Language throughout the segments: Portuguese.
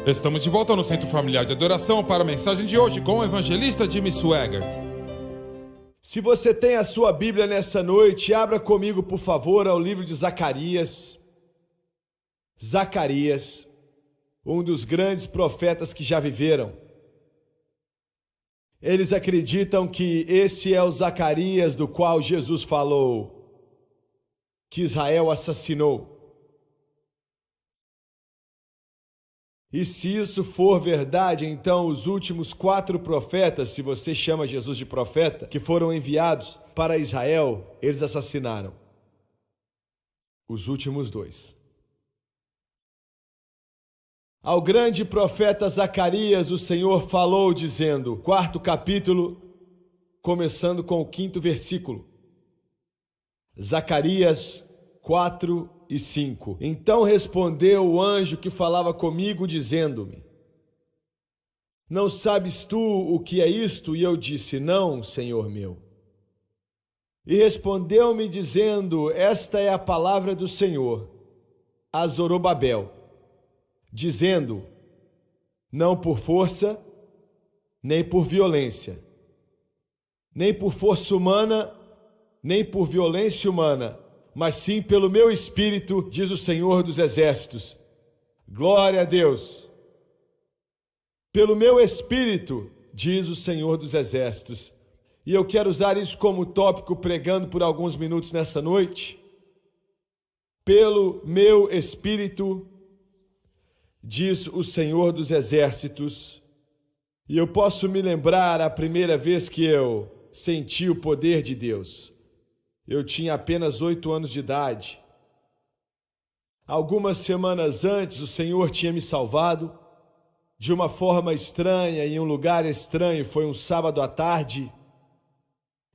Estamos de volta no Centro Familiar de Adoração para a mensagem de hoje com o evangelista Jimmy Swaggart. Se você tem a sua Bíblia nessa noite, abra comigo, por favor, ao livro de Zacarias. Zacarias, um dos grandes profetas que já viveram. Eles acreditam que esse é o Zacarias do qual Jesus falou, que Israel assassinou. E se isso for verdade, então os últimos 4 profetas, se você chama Jesus de profeta, que foram enviados para Israel, eles assassinaram. Os últimos 2. Ao grande profeta Zacarias, o Senhor falou dizendo, 4º capítulo, começando com o 5º versículo. Zacarias 4 e 5. Então respondeu o anjo que falava comigo, dizendo-me: Não sabes tu o que é isto? E eu disse: Não, Senhor meu. E respondeu-me dizendo: Esta é a palavra do Senhor a Zorobabel, dizendo: Não por força, nem por violência, nem por força humana, nem por violência humana, mas sim pelo meu Espírito, diz o Senhor dos Exércitos. Glória a Deus. Pelo meu Espírito, diz o Senhor dos Exércitos. E eu quero usar isso como tópico, pregando por alguns minutos nessa noite. Pelo meu Espírito, diz o Senhor dos Exércitos. E eu posso me lembrar a primeira vez que eu senti o poder de Deus. Eu tinha apenas 8 anos de idade. Algumas semanas antes, o Senhor tinha me salvado de uma forma estranha, em um lugar estranho. Foi um sábado à tarde.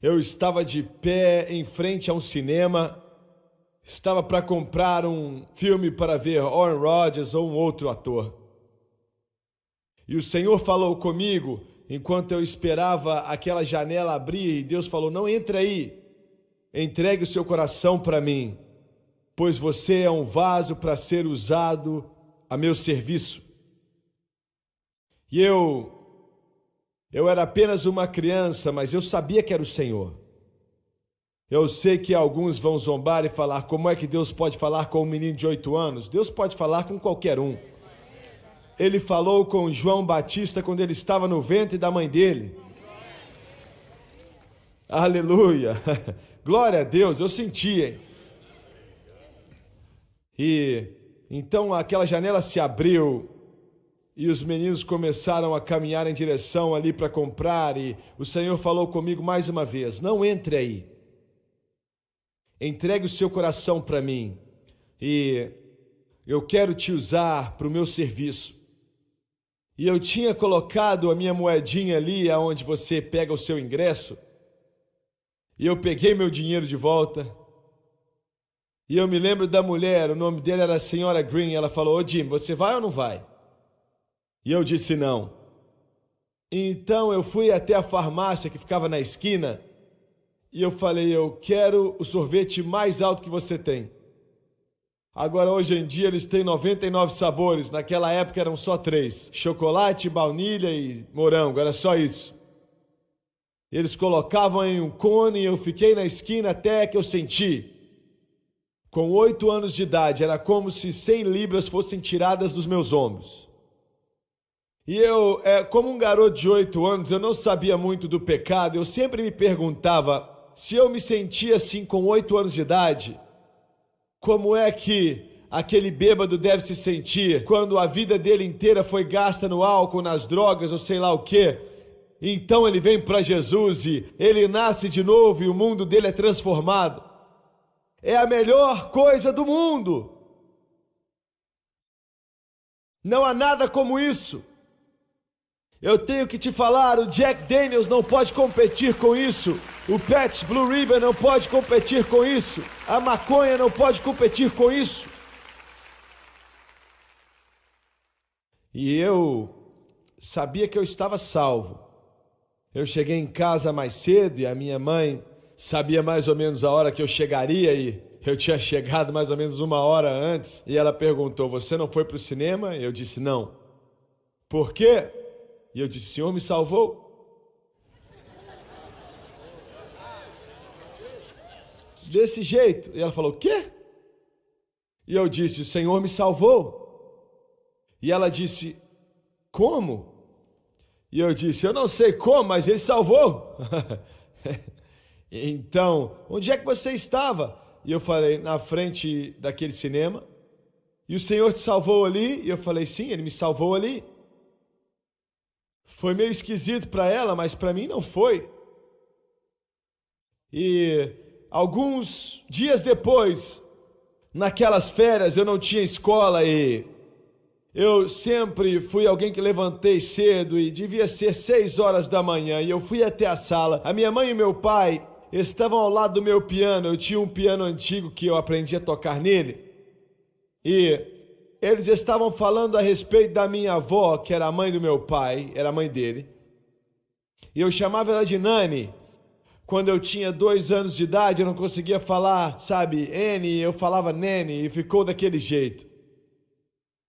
Eu estava de pé em frente a um cinema. Estava para comprar um filme para ver Aaron Rodgers ou um outro ator. E o Senhor falou comigo enquanto eu esperava aquela janela abrir. E Deus falou: Não entre aí. Entregue o seu coração para mim, pois você é um vaso para ser usado a meu serviço. E eu era apenas uma criança, mas eu sabia que era o Senhor. Eu sei que alguns vão zombar e falar: como é que Deus pode falar com um menino de 8 anos? Deus pode falar com qualquer um. Ele falou com João Batista quando ele estava no ventre da mãe dele. Aleluia! Glória a Deus, eu senti, hein? E então aquela janela se abriu e os meninos começaram a caminhar em direção ali para comprar, e o Senhor falou comigo mais uma vez: Não entre aí. Entregue o seu coração para mim e eu quero te usar para o meu serviço. E eu tinha colocado a minha moedinha ali aonde você pega o seu ingresso. E eu peguei meu dinheiro de volta. E eu me lembro da mulher, o nome dela era a senhora Green. Ela falou: Ô Jim, você vai ou não vai? E eu disse não. Então eu fui até a farmácia que ficava na esquina. E eu falei: eu quero o sorvete mais alto que você tem. Agora hoje em dia eles têm 99 sabores. Naquela época eram só 3. Chocolate, baunilha e morango, era só isso. Eles colocavam em um cone e eu fiquei na esquina até que eu senti. Com 8 anos de idade, era como se 100 libras fossem tiradas dos meus ombros. E eu, como um garoto de 8 anos, eu não sabia muito do pecado. Eu sempre me perguntava, se eu me sentia assim com 8 anos de idade, como é que aquele bêbado deve se sentir quando a vida dele inteira foi gasta no álcool, nas drogas ou sei lá o quê? Então ele vem para Jesus e ele nasce de novo e o mundo dele é transformado. É a melhor coisa do mundo. Não há nada como isso. Eu tenho que te falar, o Jack Daniels não pode competir com isso. O Pabst Blue Ribbon não pode competir com isso. A maconha não pode competir com isso. E eu sabia que eu estava salvo. Eu cheguei em casa mais cedo e a minha mãe sabia mais ou menos a hora que eu chegaria e eu tinha chegado mais ou menos 1 hora antes. E ela perguntou: você não foi para o cinema? Eu disse não. por quê? E eu disse, o Senhor me salvou. Desse jeito. E ela falou, o quê? E eu disse, o Senhor me salvou. E ela disse, como? E eu disse, eu não sei como, mas Ele salvou. Então, onde é que você estava? E eu falei, na frente daquele cinema. E o Senhor te salvou ali? E eu falei, sim, Ele me salvou ali. Foi meio esquisito para ela, mas para mim não foi. E alguns dias depois, naquelas férias, eu não tinha escola e eu sempre fui alguém que levantei cedo e devia ser 6 horas da manhã e eu fui até a sala. A minha mãe e meu pai estavam ao lado do meu piano. Eu tinha um piano antigo que eu aprendi a tocar nele. E eles estavam falando a respeito da minha avó, que era a mãe do meu pai, era a mãe dele. E eu chamava ela de Nani. Quando eu tinha 2 anos de idade, eu não conseguia falar, sabe, N, eu falava Nene, e ficou daquele jeito.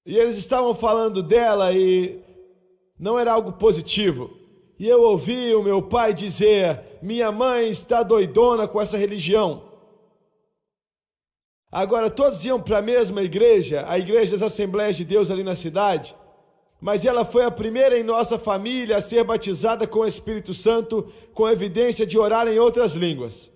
E eles estavam falando dela e não era algo positivo. E eu ouvi o meu pai dizer, minha mãe está doidona com essa religião. Agora, todos iam para a mesma igreja, a igreja das Assembleias de Deus ali na cidade, mas ela foi a primeira em nossa família a ser batizada com o Espírito Santo, com evidência de orar em outras línguas.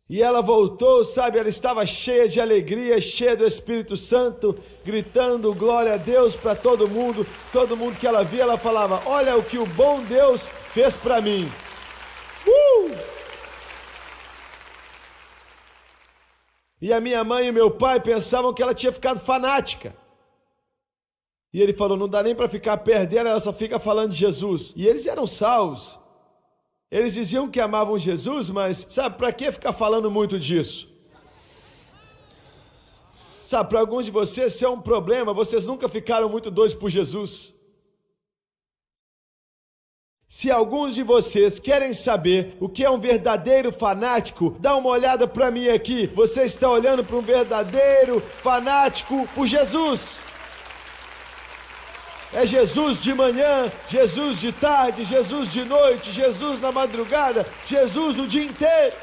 E ela voltou, sabe, ela estava cheia de alegria, cheia do Espírito Santo, gritando glória a Deus para todo mundo que ela via, ela falava, olha o que o bom Deus fez para mim. E a minha mãe e meu pai pensavam que ela tinha ficado fanática. E ele falou, não dá nem para ficar perto dela, ela só fica falando de Jesus. E eles eram salvos. Eles diziam que amavam Jesus, mas sabe, para que ficar falando muito disso? Sabe, para alguns de vocês isso é um problema, vocês nunca ficaram muito doidos por Jesus. Se alguns de vocês querem saber o que é um verdadeiro fanático, dá uma olhada para mim aqui. Você está olhando para um verdadeiro fanático por Jesus. É Jesus de manhã, Jesus de tarde, Jesus de noite, Jesus na madrugada, Jesus o dia inteiro.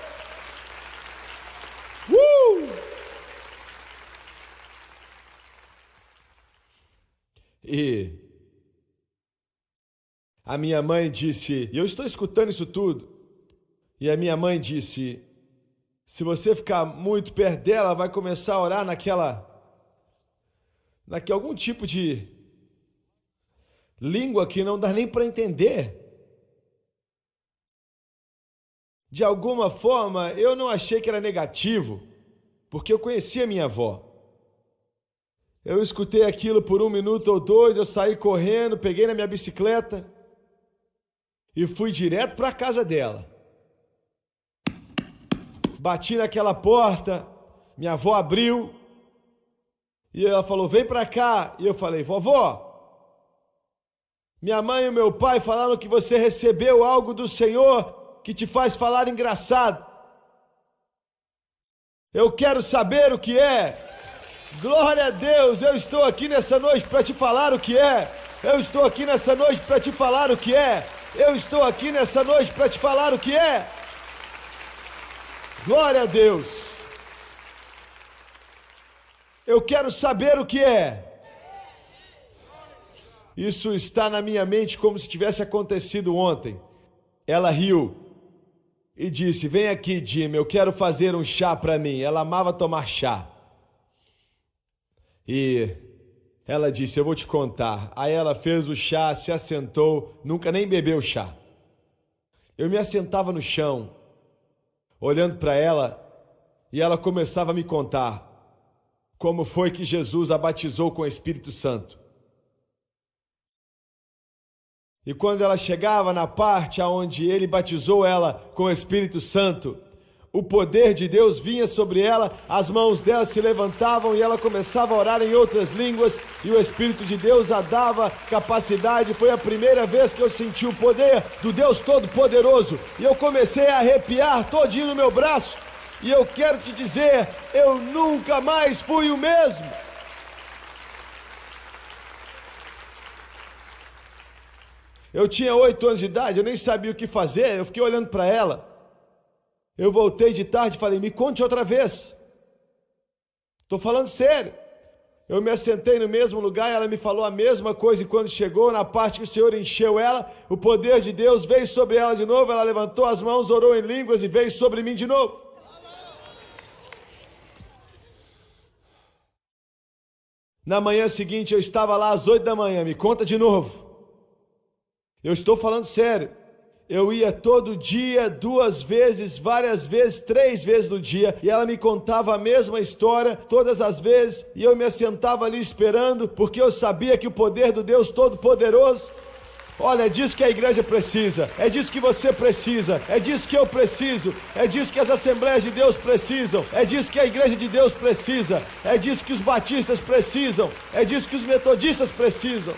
E a minha mãe disse, e eu estou escutando isso tudo, e a minha mãe disse, se você ficar muito perto dela, vai começar a orar algum tipo de língua que não dá nem para entender. De alguma forma, eu não achei que era negativo, porque eu conhecia minha avó. Eu escutei aquilo por 1 minuto ou 2, eu saí correndo, peguei na minha bicicleta e fui direto para a casa dela. Bati naquela porta, minha avó abriu e ela falou, vem para cá. E eu falei, vovó, minha mãe e meu pai falaram que você recebeu algo do Senhor que te faz falar engraçado. Eu quero saber o que é. Glória a Deus, eu estou aqui nessa noite para te falar o que é. Eu estou aqui nessa noite para te falar o que é. Eu estou aqui nessa noite para te falar o que é. Glória a Deus. Eu quero saber o que é. Isso está na minha mente como se tivesse acontecido ontem. Ela riu e disse, vem aqui, Jimmy, eu quero fazer um chá para mim. Ela amava tomar chá. E ela disse, eu vou te contar. Aí ela fez o chá, se assentou, nunca nem bebeu chá. Eu me assentava no chão, olhando para ela, e ela começava a me contar como foi que Jesus a batizou com o Espírito Santo. E quando ela chegava na parte onde ele batizou ela com o Espírito Santo, o poder de Deus vinha sobre ela, as mãos dela se levantavam e ela começava a orar em outras línguas e o Espírito de Deus a dava capacidade. Foi a primeira vez que eu senti o poder do Deus Todo-Poderoso e eu comecei a arrepiar todinho no meu braço e eu quero te dizer, eu nunca mais fui o mesmo. Eu tinha 8 anos de idade, eu nem sabia o que fazer, eu fiquei olhando para ela. Eu voltei de tarde e falei, me conte outra vez. Tô falando sério. Eu me assentei no mesmo lugar e ela me falou a mesma coisa. E quando chegou na parte que o Senhor encheu ela, o poder de Deus veio sobre ela de novo. Ela levantou as mãos, orou em línguas e veio sobre mim de novo. Na manhã seguinte eu estava lá às 8 da manhã. Me conta de novo. Eu estou falando sério. Eu ia todo dia, 2 vezes, várias vezes, 3 vezes no dia, e ela me contava a mesma história todas as vezes, e eu me assentava ali esperando, porque eu sabia que o poder do Deus Todo-Poderoso, olha, é disso que a igreja precisa, é disso que você precisa, é disso que eu preciso, é disso que as Assembleias de Deus precisam, é disso que a igreja de Deus precisa, é disso que os batistas precisam, é disso que os metodistas precisam.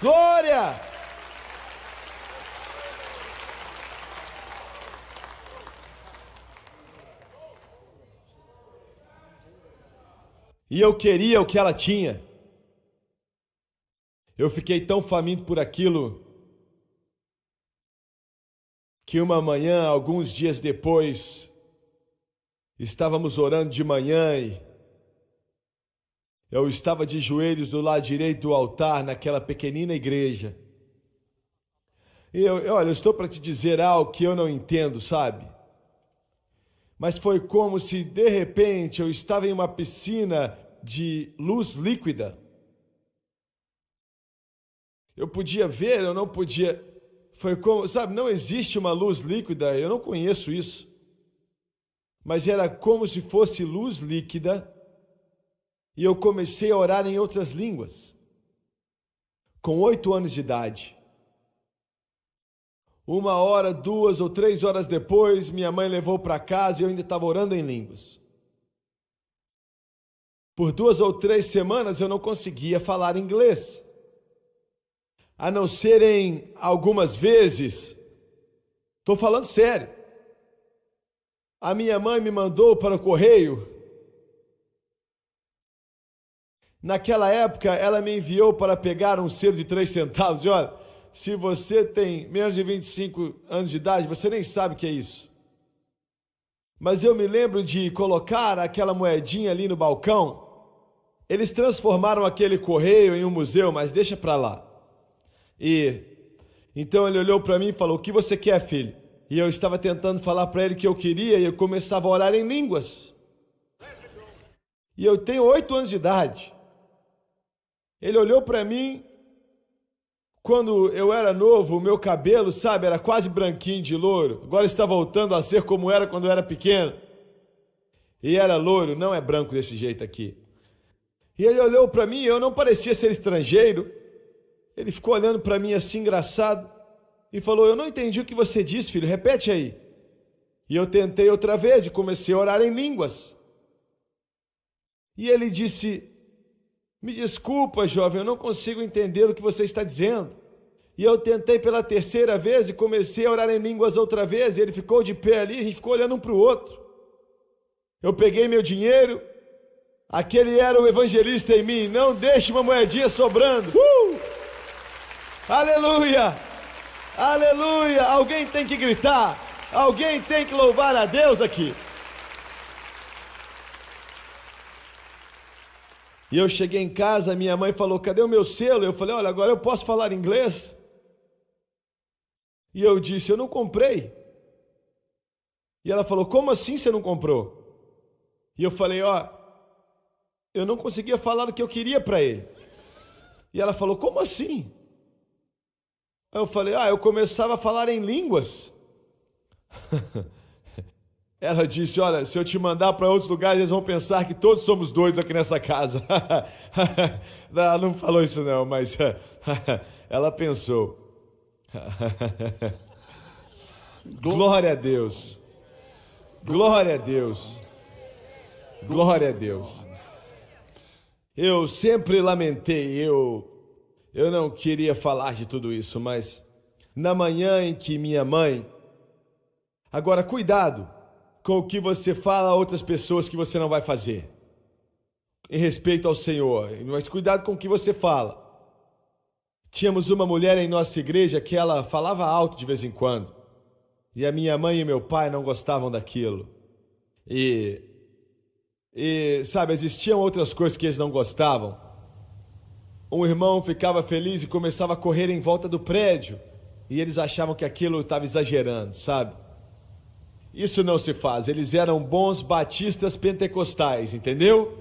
Glória! E eu queria o que ela tinha. Eu fiquei tão faminto por aquilo que uma manhã, alguns dias depois, estávamos orando de manhã e eu estava de joelhos do lado direito do altar naquela pequenina igreja. E olha, eu estou para te dizer algo que eu não entendo, sabe? Mas foi como se, de repente, eu estava em uma piscina de luz líquida. Eu podia ver, eu não podia... Foi como, sabe, não existe uma luz líquida, eu não conheço isso. Mas era como se fosse luz líquida e eu comecei a orar em outras línguas. Com 8 anos de idade. 1 hora, 2 ou 3 horas depois, minha mãe levou para casa e eu ainda estava orando em línguas. Por 2 ou 3 semanas eu não conseguia falar inglês. A não ser em algumas vezes, estou falando sério. A minha mãe me mandou para o correio. Naquela época ela me enviou para pegar um selo de 3 centavos. E olha, se você tem menos de 25 anos de idade, você nem sabe o que é isso. Mas eu me lembro de colocar aquela moedinha ali no balcão. Eles transformaram aquele correio em um museu, mas deixa pra lá. E então ele olhou pra mim e falou, o que você quer, filho? E eu estava tentando falar pra ele que eu queria e eu começava a orar em línguas. E eu tenho 8 anos de idade. Ele olhou pra mim. Quando eu era novo, o meu cabelo, sabe, era quase branquinho de louro. Agora está voltando a ser como era quando eu era pequeno. E era louro, não é branco desse jeito aqui. E ele olhou para mim, eu não parecia ser estrangeiro. Ele ficou olhando para mim assim, engraçado, e falou, eu não entendi o que você disse, filho, repete aí. E eu tentei outra vez e comecei a orar em línguas. E ele disse... Me desculpa, jovem, eu não consigo entender o que você está dizendo. E eu tentei pela 3ª vez e comecei a orar em línguas outra vez. E ele ficou de pé ali, a gente ficou olhando um para o outro. Eu peguei meu dinheiro. Aquele era o evangelista em mim. Não deixe uma moedinha sobrando. Aleluia! Aleluia! Alguém tem que gritar. Alguém tem que louvar a Deus aqui. E eu cheguei em casa, minha mãe falou, cadê o meu selo? Eu falei, olha, agora eu posso falar inglês? E eu disse, eu não comprei. E ela falou, como assim você não comprou? E eu falei, ó, eu não conseguia falar o que eu queria para ele. E ela falou, como assim? Aí eu falei, eu começava a falar em línguas. Ela disse, olha, se eu te mandar para outros lugares, eles vão pensar que todos somos doidos aqui nessa casa. Ela não falou isso não, mas ela pensou. Glória a Deus. Glória a Deus. Glória a Deus. Eu sempre lamentei, eu não queria falar de tudo isso, mas na manhã em que minha mãe... Agora, cuidado com o que você fala a outras pessoas que você não vai fazer. Em respeito ao Senhor. Mas cuidado com o que você fala. Tínhamos uma mulher em nossa igreja que ela falava alto de vez em quando. E a minha mãe e meu pai não gostavam daquilo. Sabe, existiam outras coisas que eles não gostavam. Um irmão ficava feliz e começava a correr em volta do prédio. E eles achavam que aquilo estava exagerando, sabe? Isso não se faz. Eles eram bons batistas pentecostais, entendeu?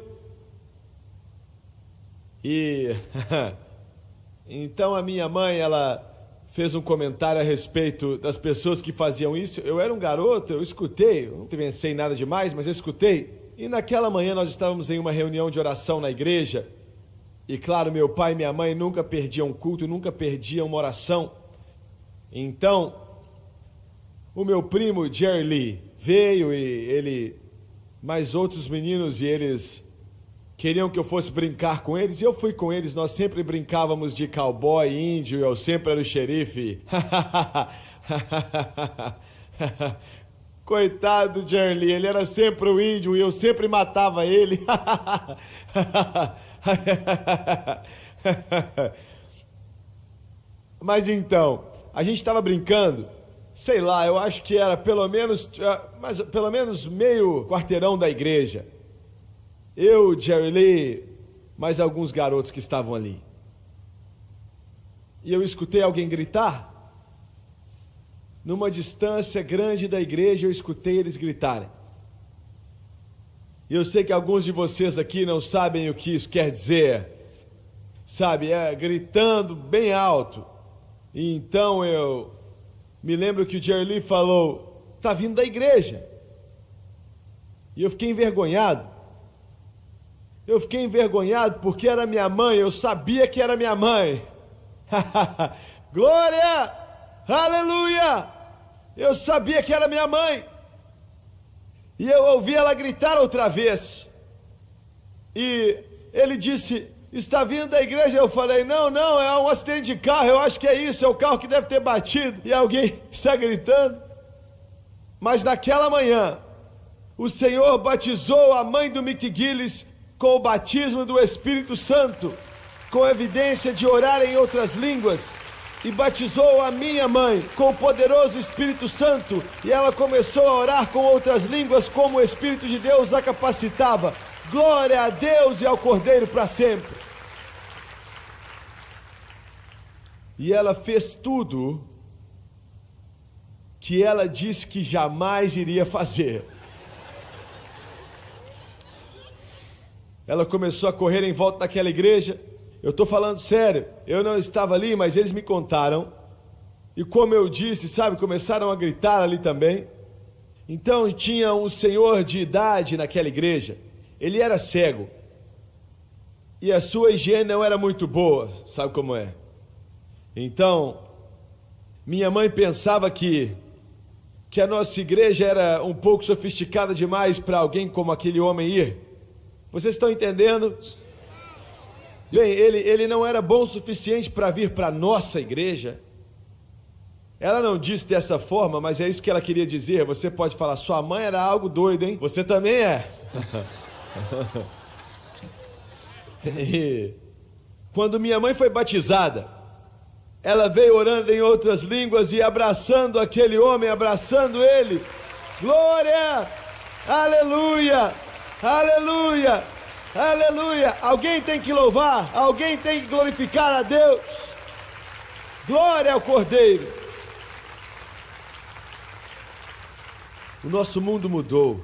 Então a minha mãe, ela fez um comentário a respeito das pessoas que faziam isso. Eu era um garoto, eu escutei, eu não pensei em nada demais, mas eu escutei. E naquela manhã nós estávamos em uma reunião de oração na igreja. E claro, meu pai e minha mãe nunca perdiam um culto, nunca perdiam uma oração. Então, o meu primo Jerry Lee veio e ele, mais outros meninos, e eles queriam que eu fosse brincar com eles, e eu fui com eles. Nós sempre brincávamos de cowboy, índio, eu sempre era o xerife. Coitado do Jerry Lee, ele era sempre o índio e eu sempre matava ele. Mas então, a gente estava brincando, sei lá, eu acho que era pelo menos meio quarteirão da igreja. Eu, Jerry Lee, mais alguns garotos que estavam ali. E eu escutei alguém gritar. Numa distância grande da igreja, eu escutei eles gritarem. E eu sei que alguns de vocês aqui não sabem o que isso quer dizer. Sabe, gritando bem alto. E então eu me lembro que o Jerry Lee falou, tá vindo da igreja. E eu fiquei envergonhado. Eu fiquei envergonhado porque era minha mãe, eu sabia que era minha mãe. Glória! Aleluia! Eu sabia que era minha mãe. E eu ouvi ela gritar outra vez. E ele disse, está vindo da igreja? Eu falei, não, é um acidente de carro, eu acho que é isso, é o carro que deve ter batido. E alguém está gritando. Mas naquela manhã, o Senhor batizou a mãe do Mick Gillis com o batismo do Espírito Santo, com evidência de orar em outras línguas, e batizou a minha mãe com o poderoso Espírito Santo, e ela começou a orar com outras línguas como o Espírito de Deus a capacitava. Glória a Deus e ao Cordeiro para sempre. E ela fez tudo que ela disse que jamais iria fazer. Ela começou a correr em volta daquela igreja. Eu estou falando sério, eu não estava ali, mas eles me contaram. E como eu disse, sabe, começaram a gritar ali também. Então tinha um senhor de idade naquela igreja. Ele era cego. E a sua higiene não era muito boa, sabe como é? Então, minha mãe pensava que a nossa igreja era um pouco sofisticada demais para alguém como aquele homem ir. Vocês estão entendendo? Bem, ele não era bom o suficiente para vir para a nossa igreja. Ela não disse dessa forma, mas é isso que ela queria dizer. Você pode falar, sua mãe era algo doido, hein? Você também é. E quando minha mãe foi batizada, ela veio orando em outras línguas e abraçando aquele homem, abraçando ele. Glória! Aleluia! Aleluia! Aleluia! Alguém tem que louvar, alguém tem que glorificar a Deus. Glória ao Cordeiro. O nosso mundo mudou.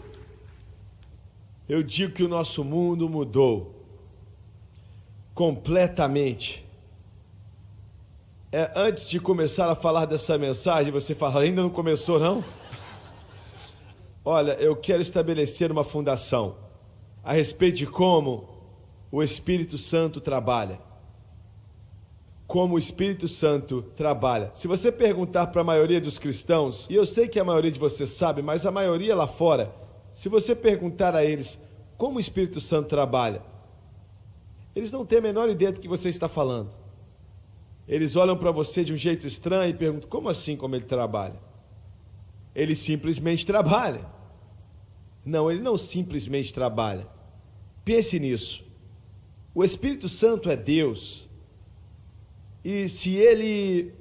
Eu digo que o nosso mundo mudou completamente. Antes de começar a falar dessa mensagem, você fala, ainda não começou não? Olha, eu quero estabelecer uma fundação a respeito de como o Espírito Santo trabalha. Como o Espírito Santo trabalha. Se você perguntar para a maioria dos cristãos, e eu sei que a maioria de vocês sabe, mas a maioria lá fora, se você perguntar a eles como o Espírito Santo trabalha, eles não têm a menor ideia do que você está falando. Eles olham para você de um jeito estranho e perguntam, como assim como ele trabalha? Ele simplesmente trabalha. Não, ele não simplesmente trabalha. Pense nisso. O Espírito Santo é Deus. E se ele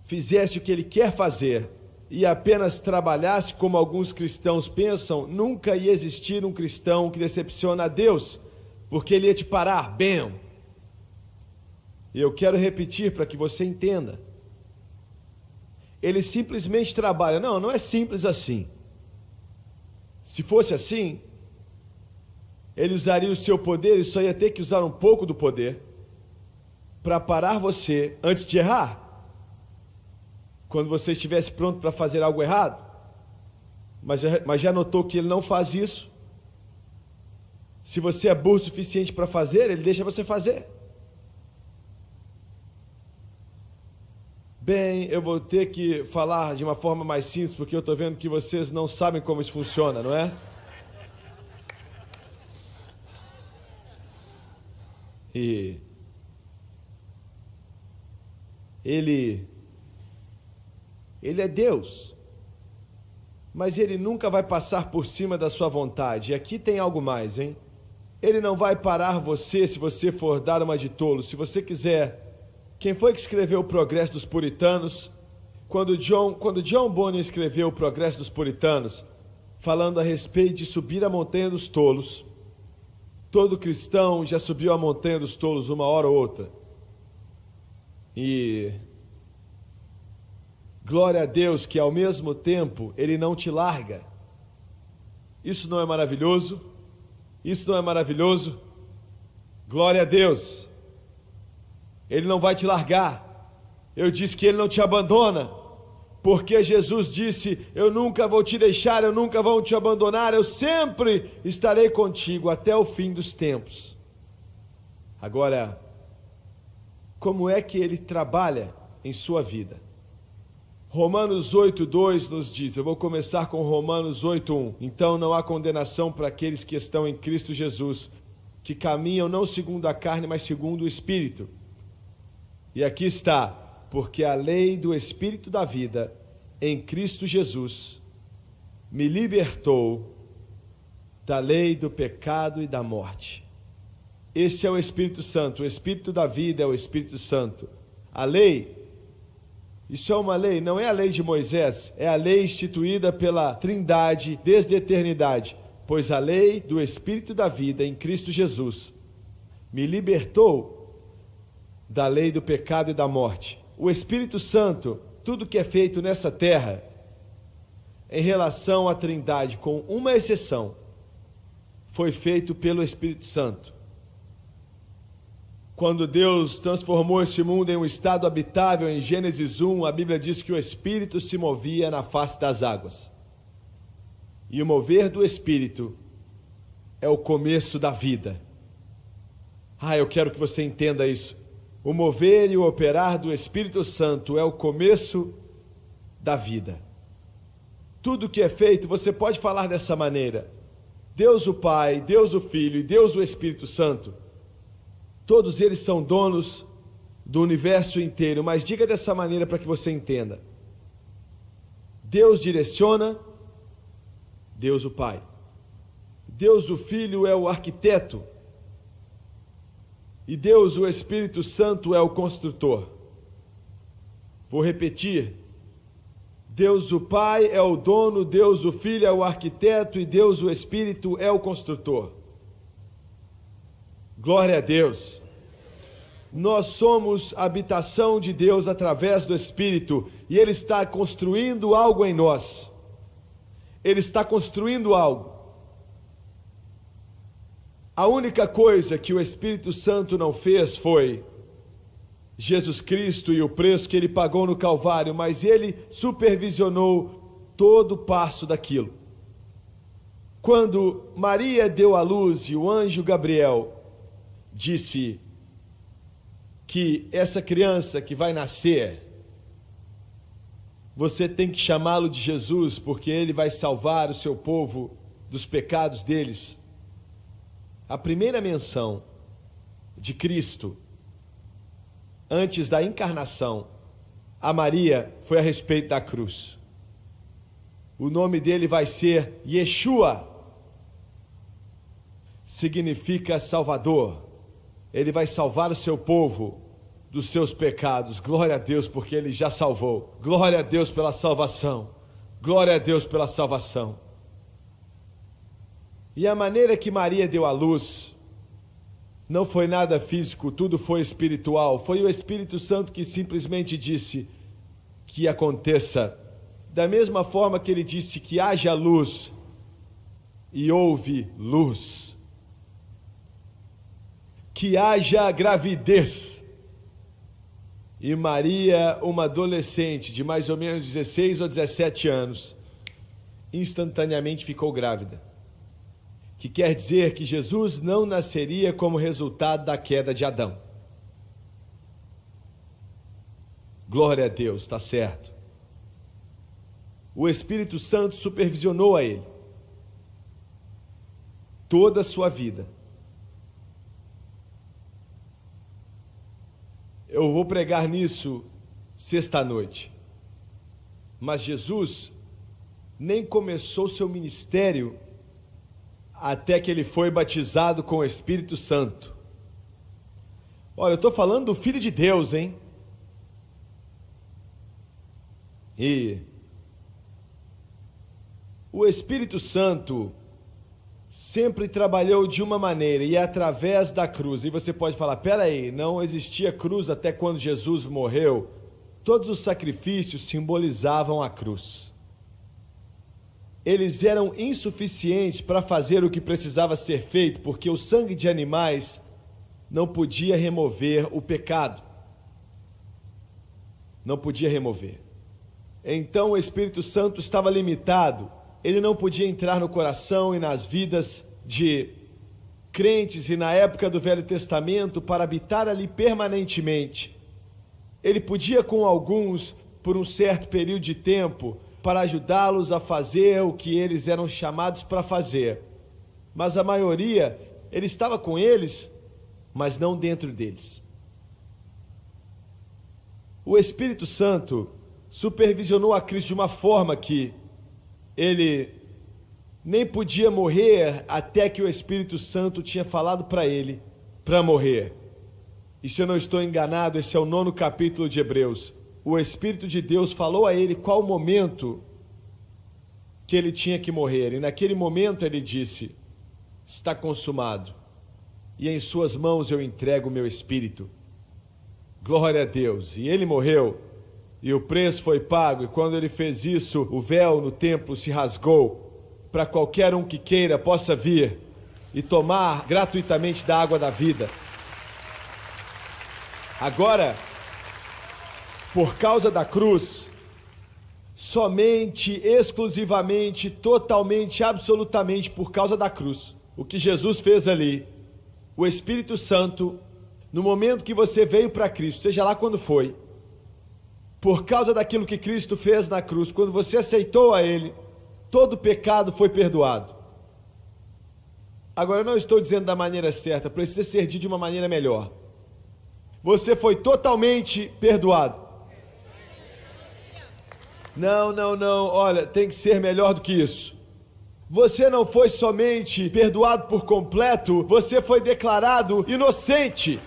fizesse o que ele quer fazer e apenas trabalhasse como alguns cristãos pensam, nunca ia existir um cristão que decepciona a Deus, porque ele ia te parar, bem. E eu quero repetir para que você entenda. Ele simplesmente trabalha. Não, não é simples assim. Se fosse assim, ele usaria o seu poder e só ia ter que usar um pouco do poder para parar você antes de errar. Quando você estivesse pronto para fazer algo errado. Mas já notou que ele não faz isso? Se você é burro o suficiente para fazer, ele deixa você fazer. Bem, eu vou ter que falar de uma forma mais simples, porque eu estou vendo que vocês não sabem como isso funciona, não é? E Ele é Deus, mas Ele nunca vai passar por cima da sua vontade. E aqui tem algo mais, hein? Ele não vai parar você se você for dar uma de tolo. Se você quiser... Quem foi que escreveu o Progresso dos Puritanos? Quando John Bunyan escreveu o Progresso dos Puritanos, falando a respeito de subir a montanha dos tolos, todo cristão já subiu a montanha dos tolos uma hora ou outra. E glória a Deus que ao mesmo tempo Ele não te larga. Isso não é maravilhoso? Isso não é maravilhoso? Glória a Deus. Ele não vai te largar. Eu disse que Ele não te abandona, porque Jesus disse: eu nunca vou te deixar, eu nunca vou te abandonar, eu sempre estarei contigo até o fim dos tempos. Agora, como é que Ele trabalha em sua vida? Romanos 8:2 nos diz, eu vou começar com Romanos 8:1. Então não há condenação para aqueles que estão em Cristo Jesus, que caminham não segundo a carne, mas segundo o Espírito. E aqui está, porque a lei do Espírito da vida em Cristo Jesus me libertou da lei do pecado e da morte. Esse é o Espírito Santo, o Espírito da vida é o Espírito Santo. A lei, isso é uma lei, não é a lei de Moisés, é a lei instituída pela Trindade desde a eternidade, pois a lei do Espírito da vida em Cristo Jesus me libertou da lei do pecado e da morte. O Espírito Santo, tudo que é feito nessa terra, em relação à Trindade, com uma exceção, foi feito pelo Espírito Santo. Quando Deus transformou esse mundo em um estado habitável, em Gênesis 1, a Bíblia diz que o Espírito se movia na face das águas. E o mover do Espírito é o começo da vida. Eu quero que você entenda isso. O mover e o operar do Espírito Santo é o começo da vida. Tudo que é feito, você pode falar dessa maneira: Deus o Pai, Deus o Filho e Deus o Espírito Santo, todos eles são donos do universo inteiro, mas diga dessa maneira para que você entenda. Deus direciona, Deus o Pai. Deus o Filho é o arquiteto. E Deus, o Espírito Santo, é o construtor. Vou repetir. Deus o Pai é o dono, Deus o Filho é o arquiteto e Deus o Espírito é o construtor. Glória a Deus. Nós somos a habitação de Deus através do Espírito e Ele está construindo algo em nós. Ele está construindo algo. A única coisa que o Espírito Santo não fez foi Jesus Cristo e o preço que Ele pagou no Calvário, mas Ele supervisionou todo o passo daquilo. Quando Maria deu à luz e o anjo Gabriel disse que essa criança que vai nascer, você tem que chamá-lo de Jesus, porque Ele vai salvar o seu povo dos pecados deles. A primeira menção de Cristo, antes da encarnação, a Maria foi a respeito da cruz. O nome dele vai ser Yeshua, significa Salvador. Ele vai salvar o seu povo dos seus pecados. Glória a Deus, porque Ele já salvou. Glória a Deus pela salvação. Glória a Deus pela salvação. E a maneira que Maria deu à luz não foi nada físico, tudo foi espiritual. Foi o Espírito Santo que simplesmente disse que aconteça. Da mesma forma que Ele disse que haja luz e houve luz. Que haja gravidez. E Maria, uma adolescente de mais ou menos 16 ou 17 anos, instantaneamente ficou grávida. Que quer dizer que Jesus não nasceria como resultado da queda de Adão. Glória a Deus, está certo. O Espírito Santo supervisionou a ele toda a sua vida. Eu vou pregar nisso sexta-noite. Mas Jesus nem começou seu ministério até que ele foi batizado com o Espírito Santo. Olha, eu estou falando do Filho de Deus, hein? E o Espírito Santo sempre trabalhou de uma maneira, e é através da cruz. E você pode falar, peraí, não existia cruz até quando Jesus morreu? Todos os sacrifícios simbolizavam a cruz. Eles eram insuficientes para fazer o que precisava ser feito, porque o sangue de animais não podia remover o pecado. Não podia remover. Então o Espírito Santo estava limitado. Ele não podia entrar no coração e nas vidas de crentes e na época do Velho Testamento para habitar ali permanentemente. Ele podia com alguns por um certo período de tempo para ajudá-los a fazer o que eles eram chamados para fazer. Mas a maioria, ele estava com eles, mas não dentro deles. O Espírito Santo supervisionou a Cristo de uma forma que ele nem podia morrer até que o Espírito Santo tinha falado para ele para morrer. E se eu não estou enganado, esse é o 9º capítulo de Hebreus. O Espírito de Deus falou a ele qual o momento que ele tinha que morrer. E naquele momento ele disse, está consumado. E em suas mãos eu entrego o meu espírito. Glória a Deus. E ele morreu. E o preço foi pago, e quando ele fez isso, o véu no templo se rasgou, para qualquer um que queira possa vir e tomar gratuitamente da água da vida. Agora, por causa da cruz, somente, exclusivamente, totalmente, absolutamente por causa da cruz, o que Jesus fez ali, o Espírito Santo, no momento que você veio para Cristo, seja lá quando foi, por causa daquilo que Cristo fez na cruz, quando você aceitou a Ele, todo pecado foi perdoado. Agora eu não estou dizendo da maneira certa, precisa ser dito de uma maneira melhor. Você foi totalmente perdoado. Não, olha, tem que ser melhor do que isso. Você não foi somente perdoado por completo, você foi declarado inocente.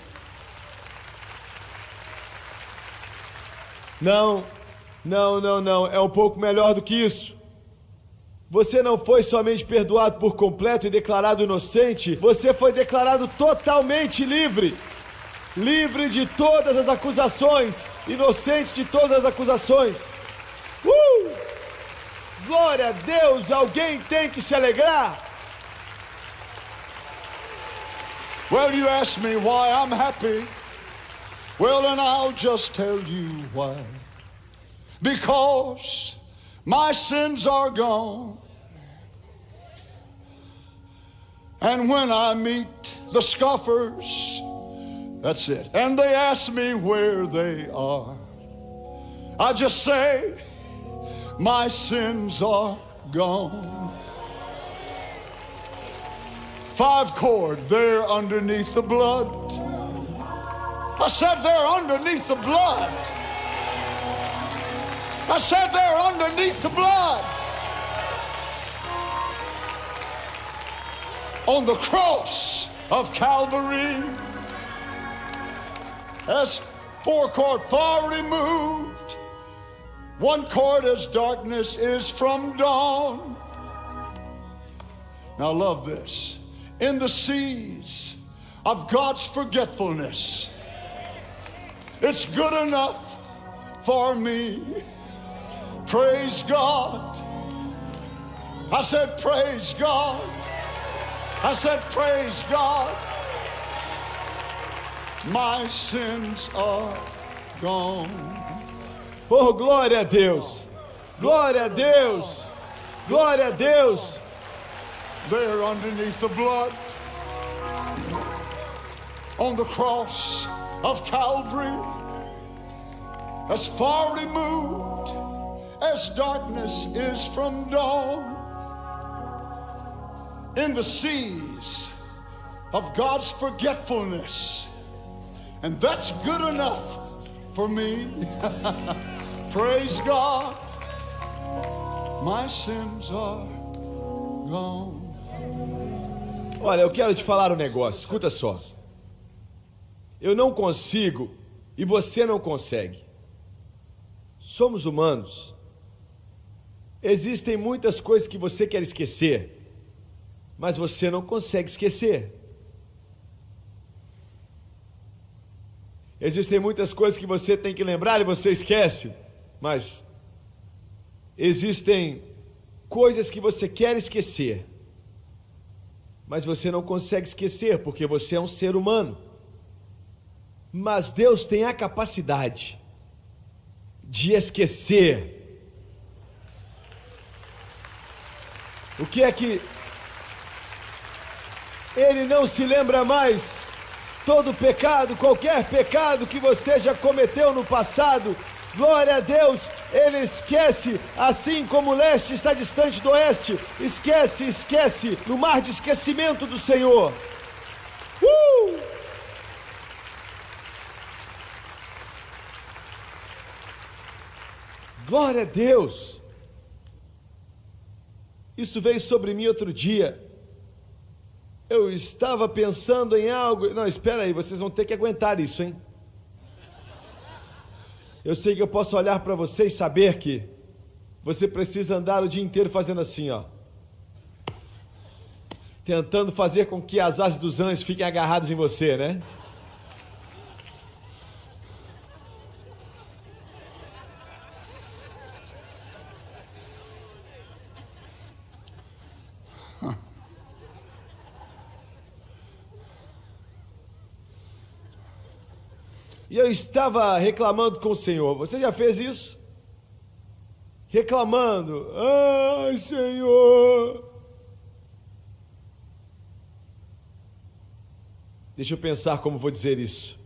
Não, é um pouco melhor do que isso. Você não foi somente perdoado por completo e declarado inocente, você foi declarado totalmente livre. Livre de todas as acusações, inocente de todas as acusações. Glória a Deus, alguém tem que se alegrar. Well, you ask me why I'm happy. Well, then I'll just tell you why. Because my sins are gone. And when I meet the scoffers, that's it, and they ask me where they are, I just say, my sins are gone. 5 cord, they're underneath the blood. I said they're underneath the blood. I said they're underneath the blood. On the cross of Calvary, as 4 chord far removed, 1 chord as darkness is from dawn. Now love this. In the seas of God's forgetfulness, it's good enough for me. Praise God. I said praise God. I said praise God. My sins are gone. Oh, glória a Deus! Glória a Deus! Glória a Deus! There underneath the blood on the cross of Calvary, as far removed as darkness is from dawn, in the seas of God's forgetfulness, and that's good enough for me. Praise God, my sins are gone. Olha, eu quero te falar um negócio, escuta só. Eu não consigo e você não consegue. Somos humanos. Existem muitas coisas que você quer esquecer, mas você não consegue esquecer. Existem muitas coisas que você tem que lembrar e você esquece, mas existem coisas que você quer esquecer, mas você não consegue esquecer porque você é um ser humano. Mas Deus tem a capacidade de esquecer. O que é que Ele não se lembra mais? Todo pecado, qualquer pecado que você já cometeu no passado, glória a Deus, Ele esquece, assim como o leste está distante do oeste. Esquece, esquece, no mar de esquecimento do Senhor. Glória a Deus. Isso veio sobre mim outro dia. Eu estava pensando em algo. Não, espera aí, vocês vão ter que aguentar isso, hein? Eu sei que eu posso olhar para você e saber que você precisa andar o dia inteiro fazendo assim, ó. Tentando fazer com que as asas dos anjos fiquem agarradas em você, né? E eu estava reclamando com o Senhor. Você já fez isso? Reclamando. Ai, Senhor. Deixa eu pensar como vou dizer isso.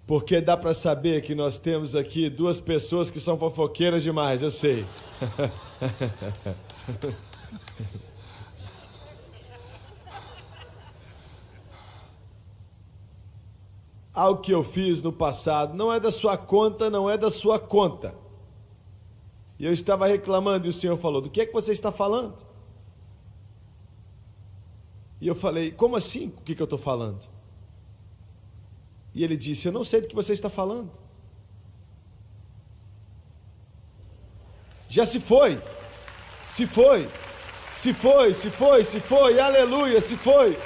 Porque dá para saber que nós temos aqui 2 pessoas que são fofoqueiras demais, eu sei. Algo que eu fiz no passado não é da sua conta, não é da sua conta. E eu estava reclamando e o Senhor falou: do que é que você está falando? E eu falei: como assim? O que eu estou falando? E ele disse: eu não sei do que você está falando. Já se foi. Se foi. Se foi, se foi, se foi. Aleluia, se foi.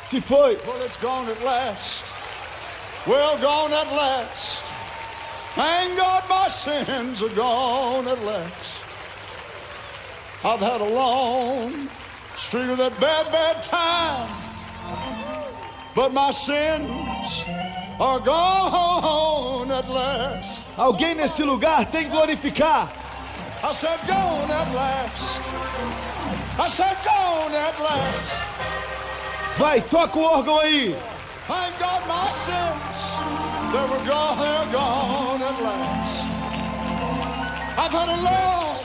Se foi. Well, it's gone at last. Well, gone at last. Thank God my sins are gone at last. I've had a long streak of that bad, bad time, but my sins are gone at last. Alguém nesse lugar tem que glorificar. I said gone at last. I said gone at last. Vai, toca o órgão aí. Thank God my sins, they were gone, they're gone at last. I've had a long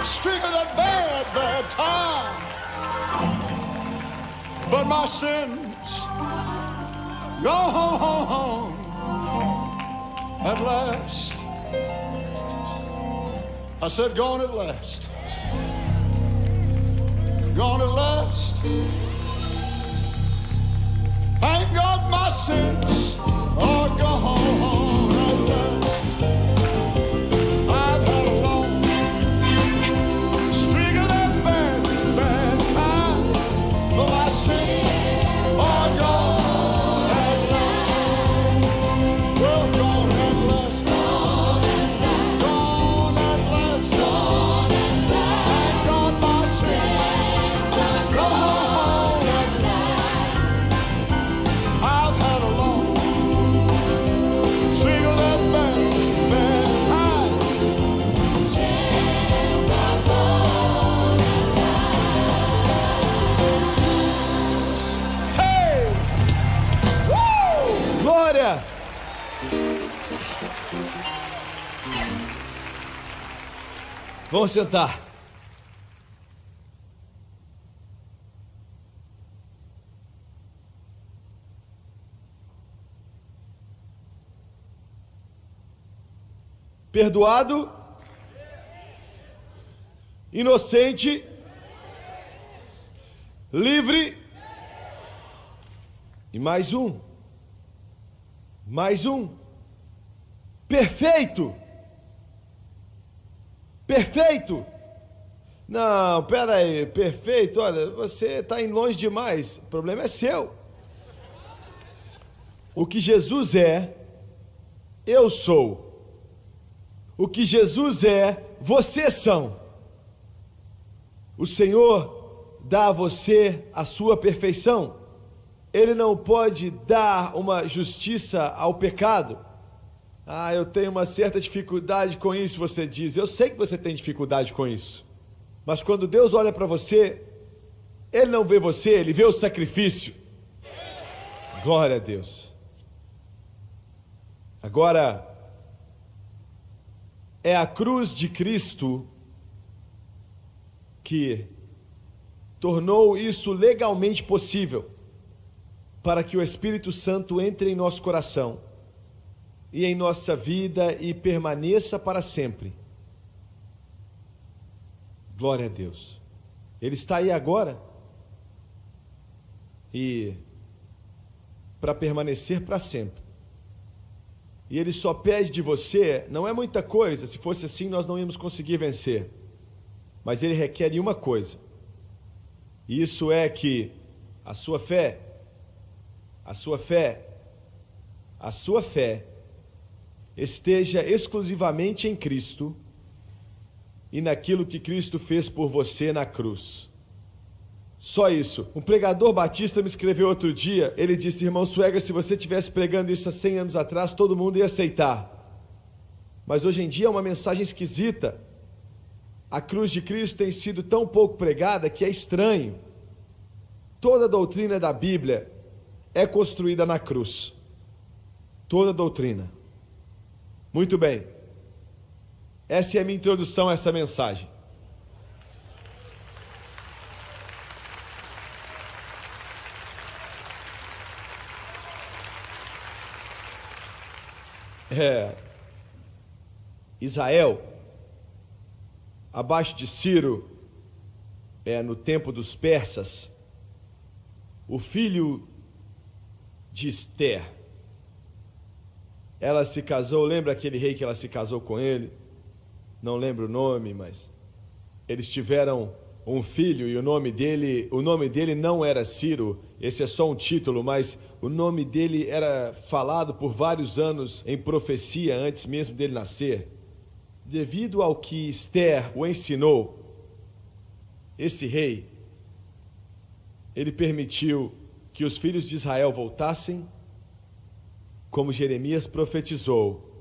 streak of that bad, bad time, but my sins gone at last. I said gone at last. Gone at last. Thank God my sins are gone. Aleluia! Vamos sentar. Perdoado, inocente, livre e mais um, perfeito, não, pera aí, perfeito, olha, você está indo longe demais, o problema é seu. O que Jesus é, eu sou. O que Jesus é, vocês são. O Senhor dá a você a sua perfeição. Ele não pode dar uma justiça ao pecado. Ah, eu tenho uma certa dificuldade com isso, você diz. Eu sei que você tem dificuldade com isso. Mas quando Deus olha para você, Ele não vê você, Ele vê o sacrifício. Glória a Deus. Agora, é a cruz de Cristo que tornou isso legalmente possível para que o Espírito Santo entre em nosso coração e em nossa vida e permaneça para sempre. Glória a Deus. Ele está aí agora e para permanecer para sempre. E Ele só pede de você, não é muita coisa, se fosse assim nós não íamos conseguir vencer. Mas Ele requer uma coisa. E isso é que a sua fé esteja exclusivamente em Cristo e naquilo que Cristo fez por você na cruz. Só isso. Um pregador batista me escreveu outro dia, ele disse: irmão Suega, se você estivesse pregando isso há 100 anos atrás, todo mundo ia aceitar. Mas hoje em dia é uma mensagem esquisita. A cruz de Cristo tem sido tão pouco pregada que é estranho. Toda a doutrina da Bíblia é construída na cruz. Toda a doutrina. Muito bem. Essa é a minha introdução a essa mensagem. Israel, abaixo de Ciro, no tempo dos persas, o filho de Ester, ela se casou, lembra aquele rei que ela se casou com ele? Não lembro o nome, mas eles tiveram um filho e o nome dele não era Ciro, esse é só um título, mas o nome dele era falado por vários anos em profecia antes mesmo dele nascer. Devido ao que Ester o ensinou, esse rei, ele permitiu que os filhos de Israel voltassem, como Jeremias profetizou,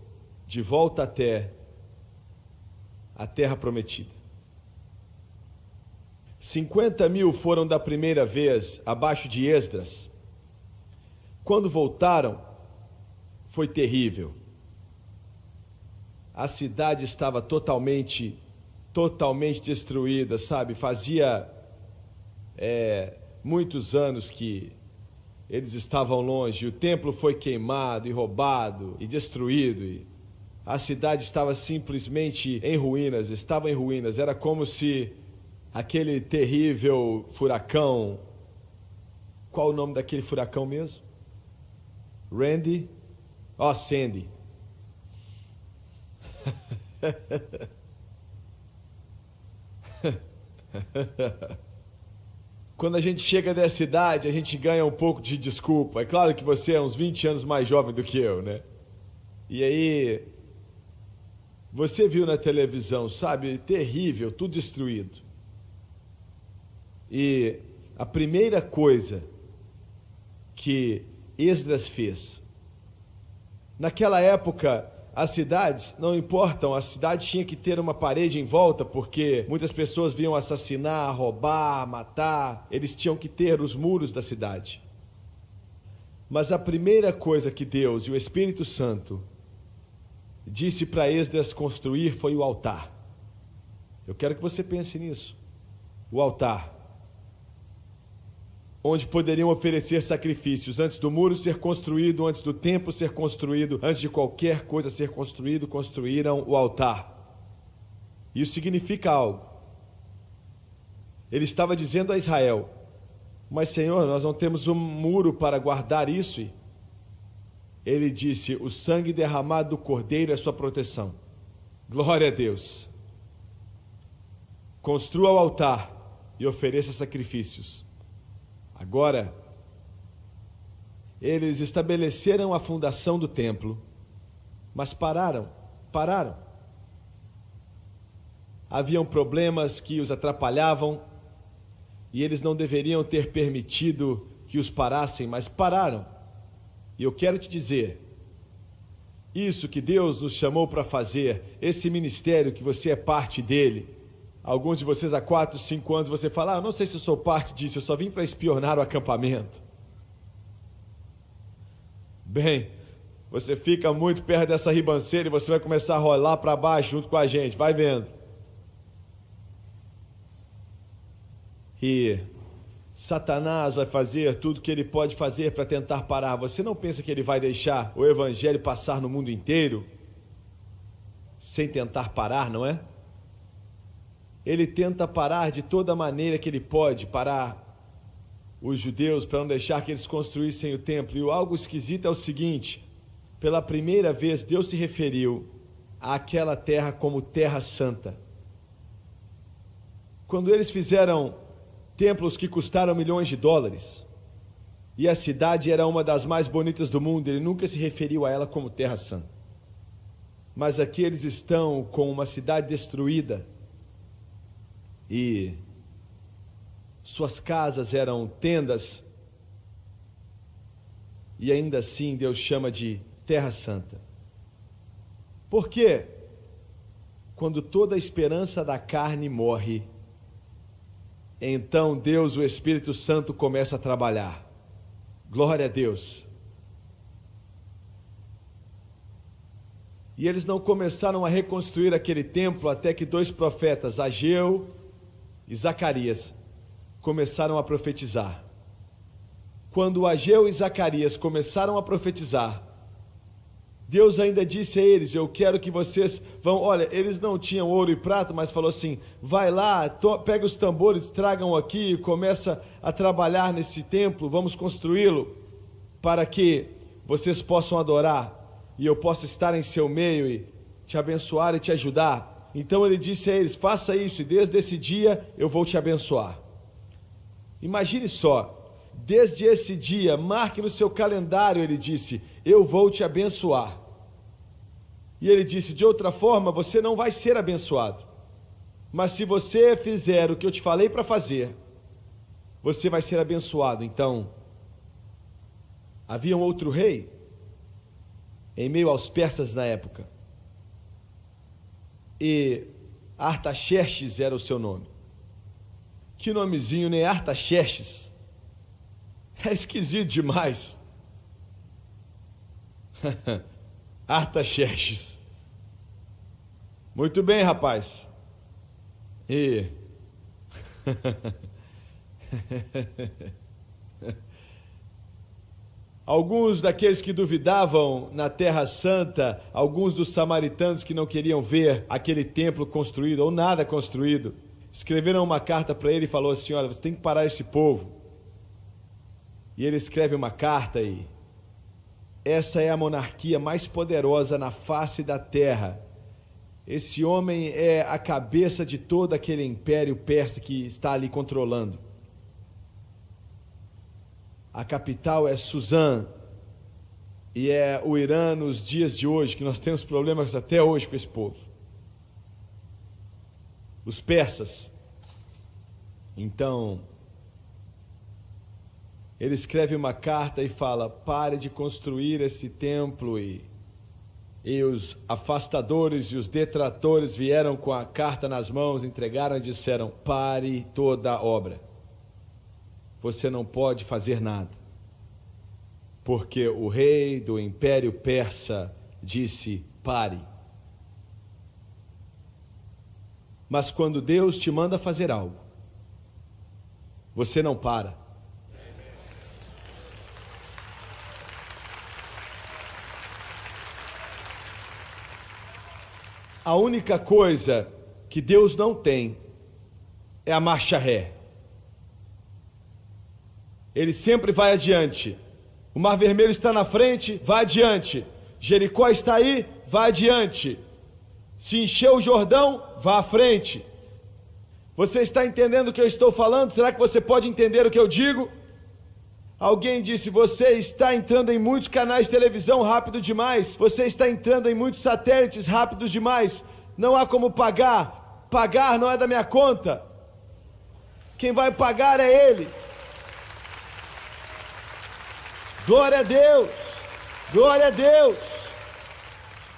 de volta até a terra prometida. 50.000 foram da primeira vez abaixo de Esdras. Quando voltaram, foi terrível. A cidade estava totalmente destruída, sabe? Fazia muitos anos que eles estavam longe. O templo foi queimado e roubado e destruído. E a cidade estava simplesmente em ruínas, estava em ruínas. Era como se aquele terrível furacão... Qual o nome daquele furacão mesmo? Sandy. Quando a gente chega dessa idade, a gente ganha um pouco de desculpa. É claro que você é uns 20 anos mais jovem do que eu, né? E aí, você viu na televisão, sabe? Terrível, tudo destruído. E a primeira coisa que Esdras fez, naquela época, as cidades, não importam, a cidade tinha que ter uma parede em volta, porque muitas pessoas vinham assassinar, roubar, matar, eles tinham que ter os muros da cidade. Mas a primeira coisa que Deus e o Espírito Santo disse para Esdras construir foi o altar. Eu quero que você pense nisso. O altar, onde poderiam oferecer sacrifícios antes do muro ser construído, antes do templo ser construído, antes de qualquer coisa ser construído, construíram o altar. Isso significa algo. Ele estava dizendo a Israel: mas Senhor, nós não temos um muro para guardar isso. Ele disse: o sangue derramado do cordeiro é sua proteção. Glória a Deus. Construa o altar e ofereça sacrifícios. Agora, eles estabeleceram a fundação do templo, mas pararam. Haviam problemas que os atrapalhavam e eles não deveriam ter permitido que os parassem, mas pararam. E eu quero te dizer, isso que Deus nos chamou para fazer, esse ministério que você é parte dele, alguns de vocês há 4, 5 anos você fala: eu não sei se eu sou parte disso, eu só vim para espionar o acampamento. Bem, você fica muito perto dessa ribanceira e você vai começar a rolar para baixo junto com a gente, vai vendo. E Satanás vai fazer tudo o que ele pode fazer para tentar parar. Você não pensa que ele vai deixar o evangelho passar no mundo inteiro sem tentar parar, não é? Ele tenta parar de toda maneira que ele pode, parar os judeus para não deixar que eles construíssem o templo. E algo esquisito é o seguinte: pela primeira vez Deus se referiu àquela terra como terra santa. Quando eles fizeram templos que custaram milhões de dólares, e a cidade era uma das mais bonitas do mundo, ele nunca se referiu a ela como terra santa. Mas aqui eles estão com uma cidade destruída, e suas casas eram tendas, e ainda assim Deus chama de terra santa. Por quê? Quando toda a esperança da carne morre, então Deus, o Espírito Santo, começa a trabalhar. Glória a Deus. E eles não começaram a reconstruir aquele templo até que 2 profetas, Ageu e Zacarias, começaram a profetizar. Quando Ageu e Zacarias começaram a profetizar, Deus ainda disse a eles: eu quero que vocês vão... Olha, eles não tinham ouro e prata, mas falou assim: vai lá, pega os tambores, tragam aqui, começa a trabalhar nesse templo, vamos construí-lo, para que vocês possam adorar, e eu possa estar em seu meio e te abençoar e te ajudar. Então ele disse a eles: faça isso, e desde esse dia eu vou te abençoar. Imagine só, desde esse dia, marque no seu calendário, ele disse: eu vou te abençoar. E ele disse: de outra forma você não vai ser abençoado, mas se você fizer o que eu te falei para fazer, você vai ser abençoado. Então, havia um outro rei em meio aos persas na época, e Artaxerxes era o seu nome. Que nomezinho, né? Artaxerxes. É esquisito demais. Artaxerxes. Muito bem, rapaz. E alguns daqueles que duvidavam na Terra Santa, alguns dos samaritanos que não queriam ver aquele templo construído ou nada construído, escreveram uma carta para ele e falou assim: olha, você tem que parar esse povo. E ele escreve uma carta e essa é a monarquia mais poderosa na face da terra. Esse homem é a cabeça de todo aquele império persa que está ali controlando. A capital é Suzã, e é o Irã nos dias de hoje, que nós temos problemas até hoje com esse povo. Os persas. Então, ele escreve uma carta e fala: pare de construir esse templo. E os afastadores e os detratores vieram com a carta nas mãos, entregaram e disseram: pare toda a obra. Você não pode fazer nada. porque o rei do Império Persa disse: pare. Mas quando Deus te manda fazer algo, você não para. A única coisa que Deus não tem é a marcha ré. Ele sempre vai adiante. O Mar Vermelho está na frente, vai adiante. Jericó está aí, vai adiante. Se encheu o Jordão, vá à frente. Você está entendendo o que eu estou falando? Será que você pode entender o que eu digo? Alguém disse: você está entrando em muitos canais de televisão rápido demais. Você está entrando em muitos satélites rápidos demais. Não há como pagar. Pagar não é da minha conta. Quem vai pagar é Ele. Glória a Deus. Glória a Deus.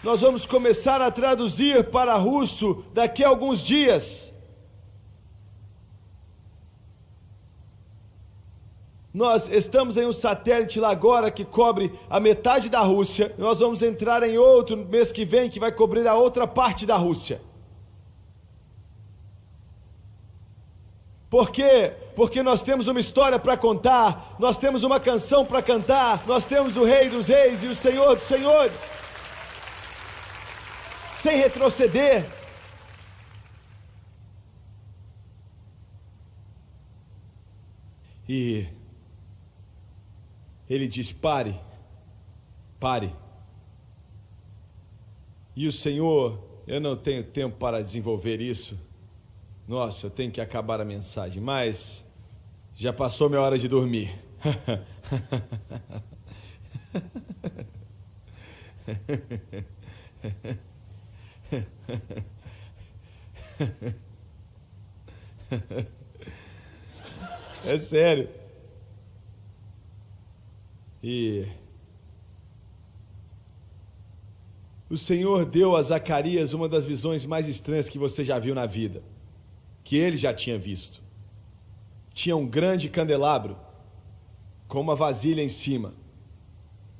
Nós vamos começar a traduzir para russo daqui a alguns dias. Nós estamos em um satélite lá agora que cobre a metade da Rússia. Nós vamos entrar em outro mês que vem que vai cobrir a outra parte da Rússia. Por quê? Porque nós temos uma história para contar, nós temos uma canção para cantar, nós temos o Rei dos Reis e o Senhor dos Senhores. Sem retroceder. E Ele diz: pare, pare. E o Senhor, eu não tenho tempo para desenvolver isso. Nossa, eu tenho que acabar a mensagem, mas já passou minha hora de dormir. É sério. E o Senhor deu a Zacarias uma das visões mais estranhas que você já viu na vida, que ele já tinha visto. Tinha um grande candelabro com uma vasilha em cima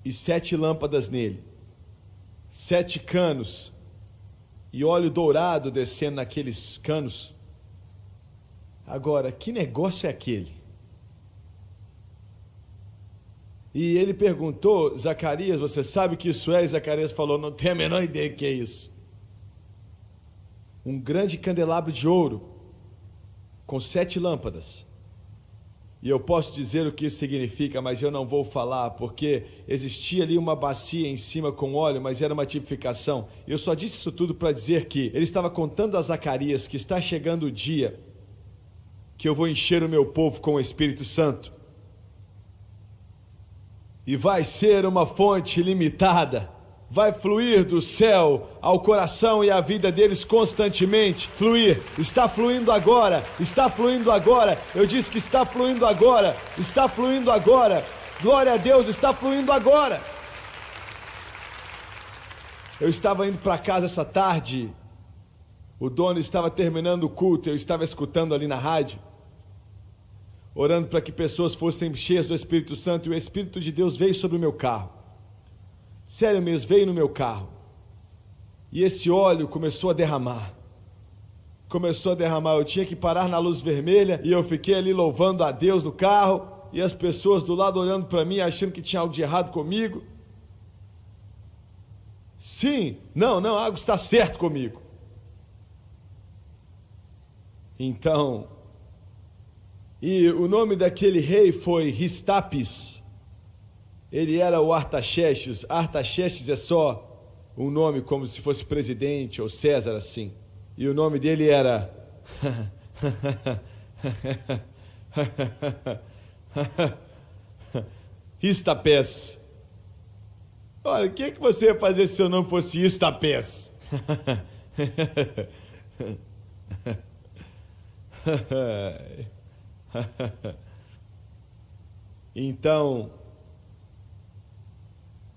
e 7 lâmpadas nele, 7 canos e óleo dourado descendo naqueles canos. Agora, que negócio é aquele? E ele perguntou: Zacarias, você sabe o que isso é? E Zacarias falou: não tenho a menor ideia do que é isso. Um grande candelabro de ouro com 7 lâmpadas. E eu posso dizer o que isso significa, mas eu não vou falar, porque existia ali uma bacia em cima com óleo, mas era uma tipificação. Eu só disse isso tudo para dizer que ele estava contando a Zacarias que está chegando o dia que eu vou encher o meu povo com o Espírito Santo. E vai ser uma fonte ilimitada. Vai fluir do céu ao coração e à vida deles constantemente. Fluir. Está fluindo agora. Está fluindo agora. Eu disse que está fluindo agora. Está fluindo agora. Glória a Deus, está fluindo agora. Eu estava indo para casa essa tarde. O dono estava terminando o culto. Eu estava escutando ali na rádio, orando para que pessoas fossem cheias do Espírito Santo. E o Espírito de Deus veio sobre o meu carro. Sério mesmo, veio no meu carro. E esse óleo começou a derramar. Começou a derramar. Eu tinha que parar na luz vermelha e eu fiquei ali louvando a Deus no carro. E as pessoas do lado olhando para mim, achando que tinha algo de errado comigo. Sim, não, algo está certo comigo. Então, e o nome daquele rei foi Ristapes. Ele era o Artaxerxes. Artaxerxes é só um nome como se fosse presidente ou César assim. E o nome dele era Ristapés. Olha, o que você ia fazer se seu nome fosse Ristapés? Então,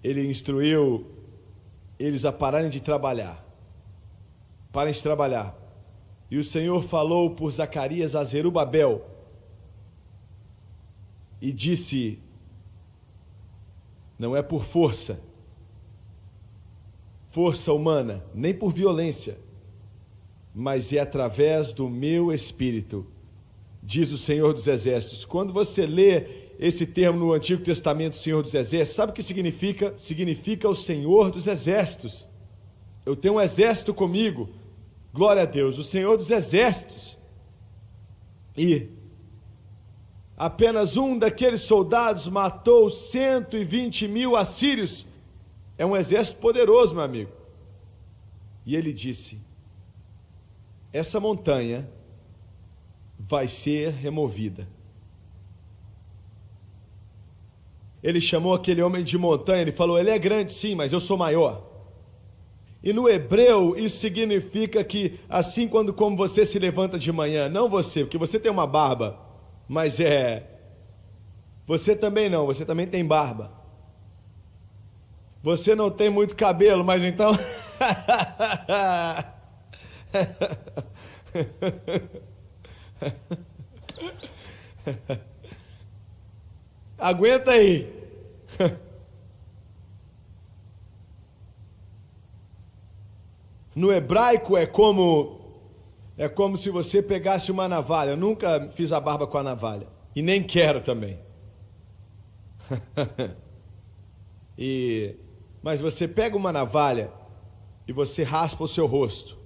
ele instruiu eles a pararem de trabalhar. Parem de trabalhar. E o Senhor falou por Zacarias a Zerubabel e disse: Não é por força humana, nem por violência, mas é através do meu Espírito, diz o Senhor dos Exércitos. Quando você lê esse termo no Antigo Testamento, Senhor dos Exércitos, sabe o que significa? Significa o Senhor dos Exércitos. Eu tenho um exército comigo, glória a Deus, o Senhor dos Exércitos. E apenas um daqueles soldados matou 120.000 assírios. É um exército poderoso, meu amigo. E ele disse: essa montanha vai ser removida. Ele chamou aquele homem de montanha, ele falou: ele é grande sim, mas eu sou maior. E no hebreu isso significa que assim como você se levanta de manhã, não você, porque você tem uma barba, mas você também não, você também tem barba. Você não tem muito cabelo, mas então aguenta aí. No hebraico é como se você pegasse uma navalha. Eu nunca fiz a barba com a navalha e nem quero também. Mas você pega uma navalha e você raspa o seu rosto.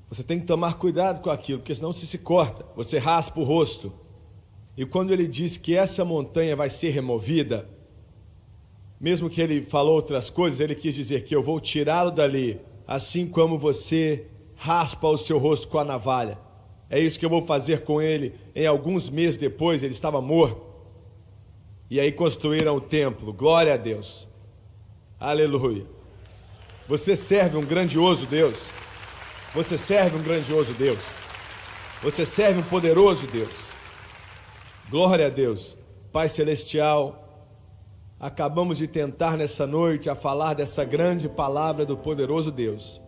Você tem que tomar cuidado com aquilo, porque senão se corta. Você raspa o rosto. E quando ele diz que essa montanha vai ser removida, mesmo que ele falou outras coisas, ele quis dizer que eu vou tirá-lo dali, assim como você raspa o seu rosto com a navalha. É isso que eu vou fazer com ele. Em alguns meses depois, ele estava morto. E aí construíram o templo. Glória a Deus. Aleluia. Você serve um grandioso Deus. Você serve um grandioso Deus. Você serve um poderoso Deus. Glória a Deus. Pai Celestial, acabamos de tentar nessa noite a falar dessa grande palavra do poderoso Deus.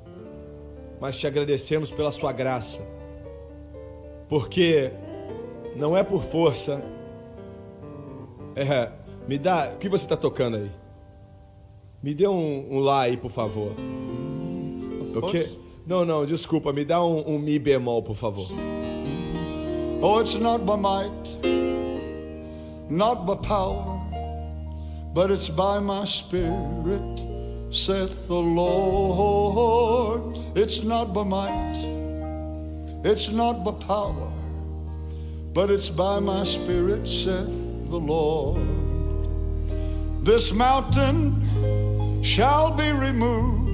Mas te agradecemos pela sua graça. Porque não é por força. Me dá... O que você está tocando aí? Me dê um lá aí, por favor. O quê? Não, desculpa. Me dá um mi bemol, por favor. Oh, it's not by might, not by power, but it's by my Spirit, saith the Lord. It's not by might, it's not by power, but it's by my Spirit, saith the Lord. This mountain shall be removed.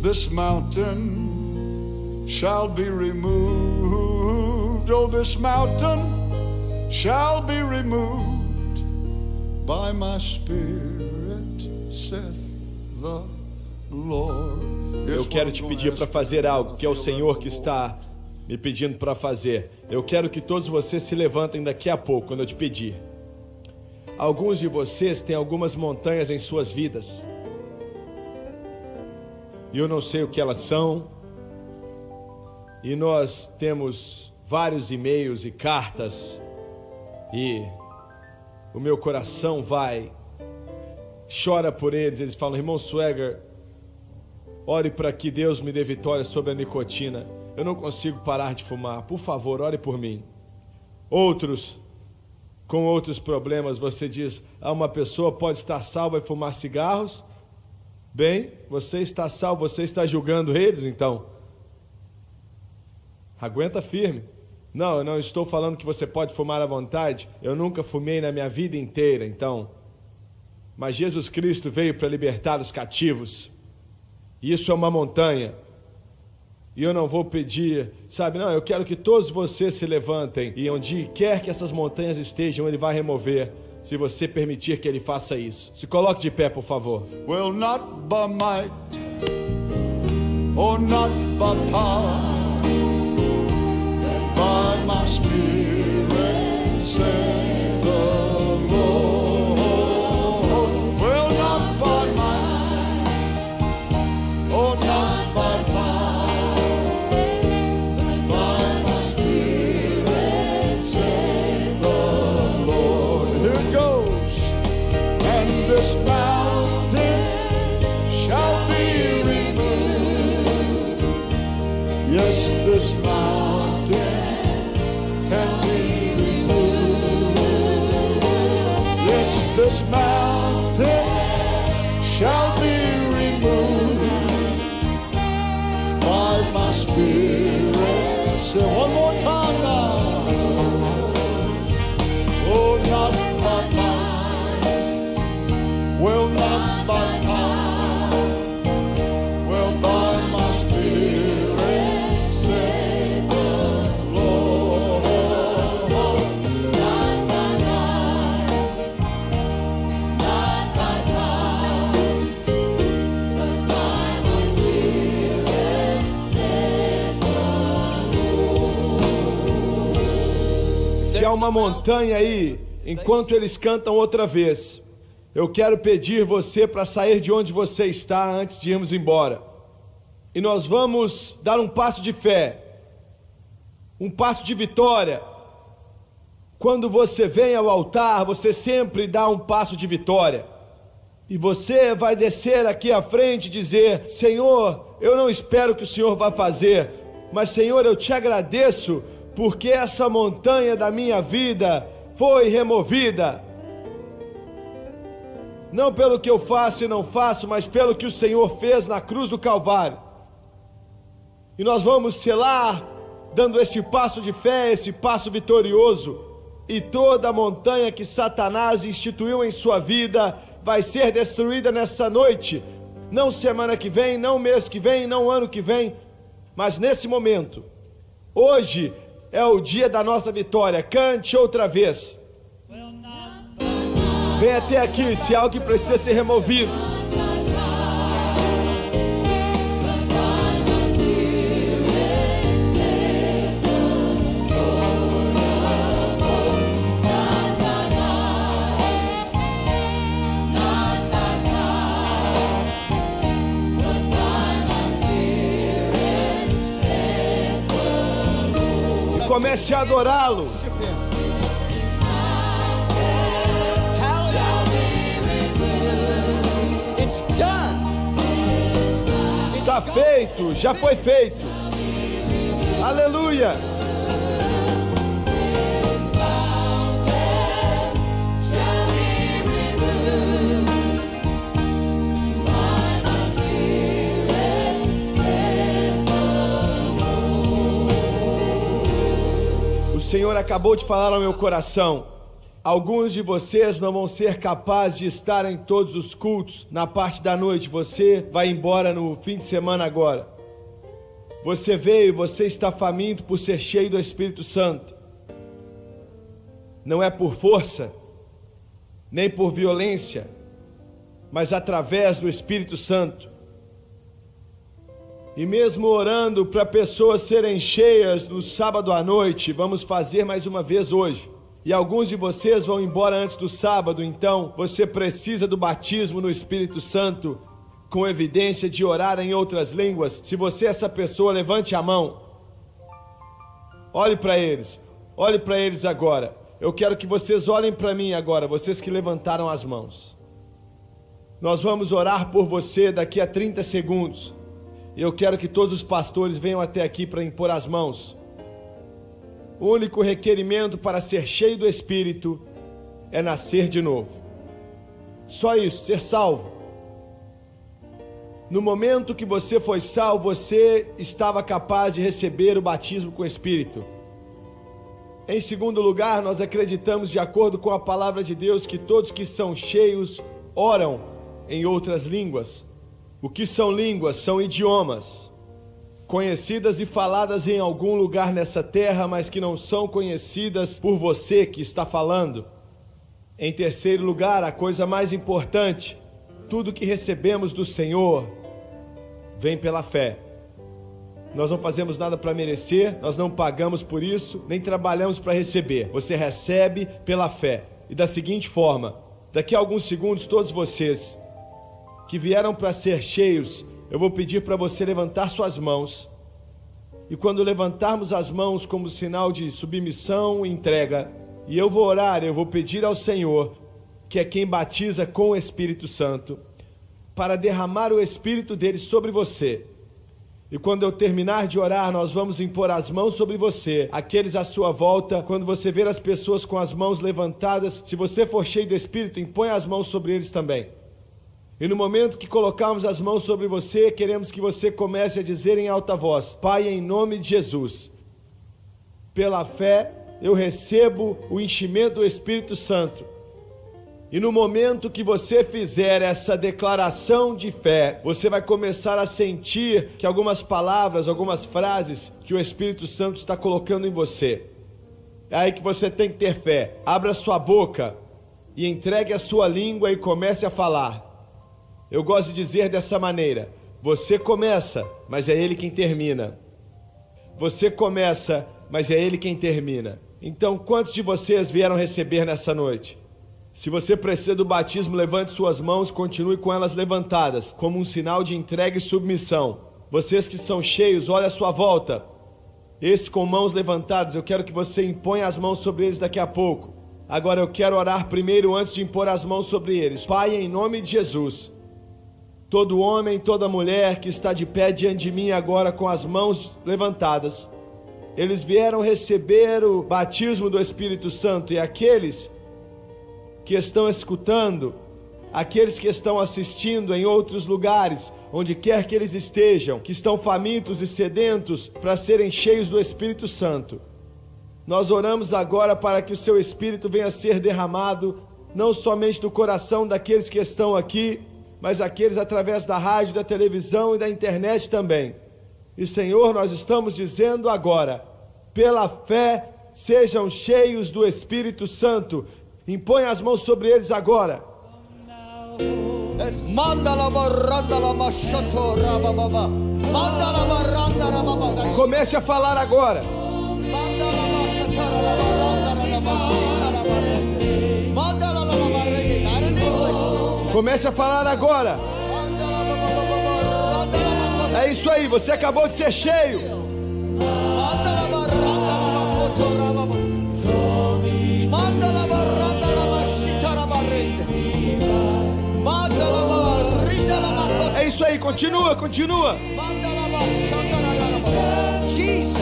This mountain shall be removed. Oh, this mountain shall be removed by my Spirit, saith the Lord. Eu quero te pedir para fazer algo que é o Senhor que está me pedindo para fazer. Eu quero que todos vocês se levantem daqui a pouco, quando eu te pedir. Alguns de vocês têm algumas montanhas em suas vidas. E eu não sei o que elas são. E nós temos vários e-mails e cartas. E o meu coração chora por eles. Eles falam: irmão Swagger, ore para que Deus me dê vitória sobre a nicotina. Eu não consigo parar de fumar. Por favor, ore por mim. Outros, com outros problemas, você diz: uma pessoa pode estar salva e fumar cigarros? Bem, você está salvo, você está julgando eles, então aguenta firme. Não, eu não estou falando que você pode fumar à vontade. Eu nunca fumei na minha vida inteira, então. Mas Jesus Cristo veio para libertar os cativos. E isso é uma montanha. E eu não vou pedir, não, eu quero que todos vocês se levantem. E onde quer que essas montanhas estejam, Ele vai remover, se você permitir que Ele faça isso. Se coloque de pé, por favor. Well, not by might, or not by power, by my Spirit, saith the Lord. Well, not by might, or not by power, by my Spirit, saith the Lord. Here it goes. And mountain shall be removed. Yes, this mountain can be removed. Yes, this mountain shall be removed by my Spirit. Say one more time now. Oh, not by might, well, not by power, well, by my Spirit, say the Lord. Not by might, not by power, but by my Spirit, say the Lord. Se há uma montanha aí, enquanto eles cantam outra vez, eu quero pedir você para sair de onde você está antes de irmos embora. E nós vamos dar um passo de fé, um passo de vitória. Quando você vem ao altar, você sempre dá um passo de vitória. E você vai descer aqui à frente e dizer: Senhor, eu não espero que o Senhor vá fazer, mas Senhor, eu te agradeço porque essa montanha da minha vida foi removida. Não pelo que eu faço e não faço, mas pelo que o Senhor fez na cruz do Calvário. E nós vamos selar, dando esse passo de fé, esse passo vitorioso. E toda a montanha que Satanás instituiu em sua vida vai ser destruída nessa noite. Não semana que vem, não mês que vem, não ano que vem, mas nesse momento. Hoje é o dia da nossa vitória. Cante outra vez. Vem até aqui se há algo que precisa ser removido. E comece a adorá-lo. Está feito, já foi feito. Aleluia. O Senhor acabou de falar ao meu coração. Alguns de vocês não vão ser capazes de estar em todos os cultos na parte da noite. Você vai embora no fim de semana agora. Você veio, você está faminto por ser cheio do Espírito Santo. Não é por força, nem por violência, mas através do Espírito Santo. E mesmo orando para pessoas serem cheias no sábado à noite, vamos fazer mais uma vez hoje. E alguns de vocês vão embora antes do sábado, então você precisa do batismo no Espírito Santo, com evidência de orar em outras línguas. Se você é essa pessoa, levante a mão. Olhe para eles agora. Eu quero que vocês olhem para mim agora, vocês que levantaram as mãos. Nós vamos orar por você daqui a 30 segundos. E eu quero que todos os pastores venham até aqui para impor as mãos. O único requerimento para ser cheio do Espírito é nascer de novo. Só isso, ser salvo. No momento que você foi salvo, você estava capaz de receber o batismo com o Espírito. Em segundo lugar, nós acreditamos, de acordo com a palavra de Deus, que todos que são cheios oram em outras línguas. O que são línguas? São idiomas conhecidas e faladas em algum lugar nessa terra, mas que não são conhecidas por você que está falando. Em terceiro lugar, a coisa mais importante, tudo que recebemos do Senhor vem pela fé. Nós não fazemos nada para merecer, nós não pagamos por isso, nem trabalhamos para receber. Você recebe pela fé. E da seguinte forma, daqui a alguns segundos, todos vocês que vieram para ser cheios, eu vou pedir para você levantar suas mãos. E quando levantarmos as mãos como sinal de submissão e entrega, e eu vou orar, eu vou pedir ao Senhor que é quem batiza com o Espírito Santo, para derramar o Espírito dele sobre você. E quando eu terminar de orar, nós vamos impor as mãos sobre você, aqueles à sua volta. Quando você ver as pessoas com as mãos levantadas, se você for cheio do Espírito, impõe as mãos sobre eles também. E no momento que colocarmos as mãos sobre você, queremos que você comece a dizer em alta voz: Pai, em nome de Jesus, pela fé eu recebo o enchimento do Espírito Santo. E no momento que você fizer essa declaração de fé, você vai começar a sentir que algumas palavras, algumas frases que o Espírito Santo está colocando em você. É aí que você tem que ter fé. Abra sua boca e entregue a sua língua e comece a falar. Eu gosto de dizer dessa maneira: você começa, mas é Ele quem termina. Você começa, mas é Ele quem termina. Então, quantos de vocês vieram receber nessa noite? Se você precisa do batismo, levante suas mãos, continue com elas levantadas, como um sinal de entrega e submissão. Vocês que são cheios, olha à sua volta. Esses com mãos levantadas, eu quero que você imponha as mãos sobre eles daqui a pouco. Agora eu quero orar primeiro antes de impor as mãos sobre eles. Pai, em nome de Jesus, todo homem, toda mulher que está de pé diante de mim agora com as mãos levantadas, eles vieram receber o batismo do Espírito Santo. E aqueles que estão escutando, aqueles que estão assistindo em outros lugares, onde quer que eles estejam, que estão famintos e sedentos para serem cheios do Espírito Santo. Nós oramos agora para que o seu Espírito venha a ser derramado, não somente do coração daqueles que estão aqui, mas aqueles através da rádio, da televisão e da internet também. E Senhor, nós estamos dizendo agora, pela fé, sejam cheios do Espírito Santo. Impõe as mãos sobre eles agora. Comece a falar agora. Comece a falar agora. É isso aí, você acabou de ser cheio. É isso aí, continua, continua. Jesus.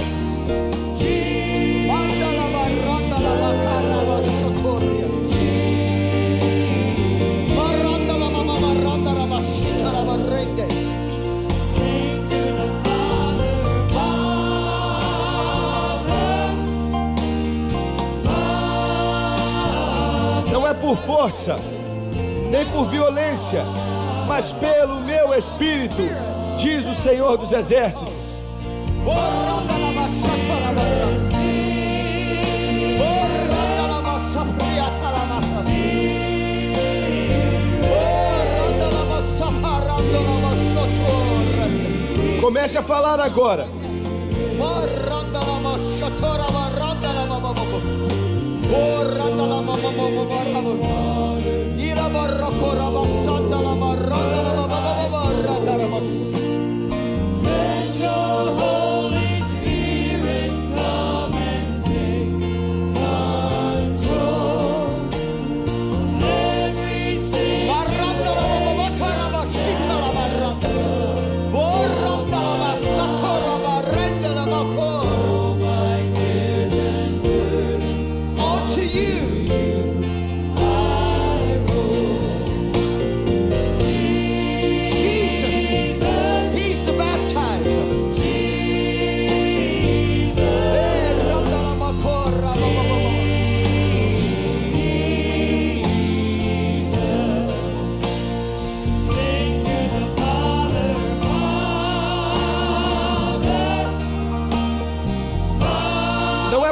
Não é por força, nem por violência, mas pelo meu Espírito, diz o Senhor dos Exércitos. Comece a falar agora. Let your Holy Spirit come and take control. Every sin.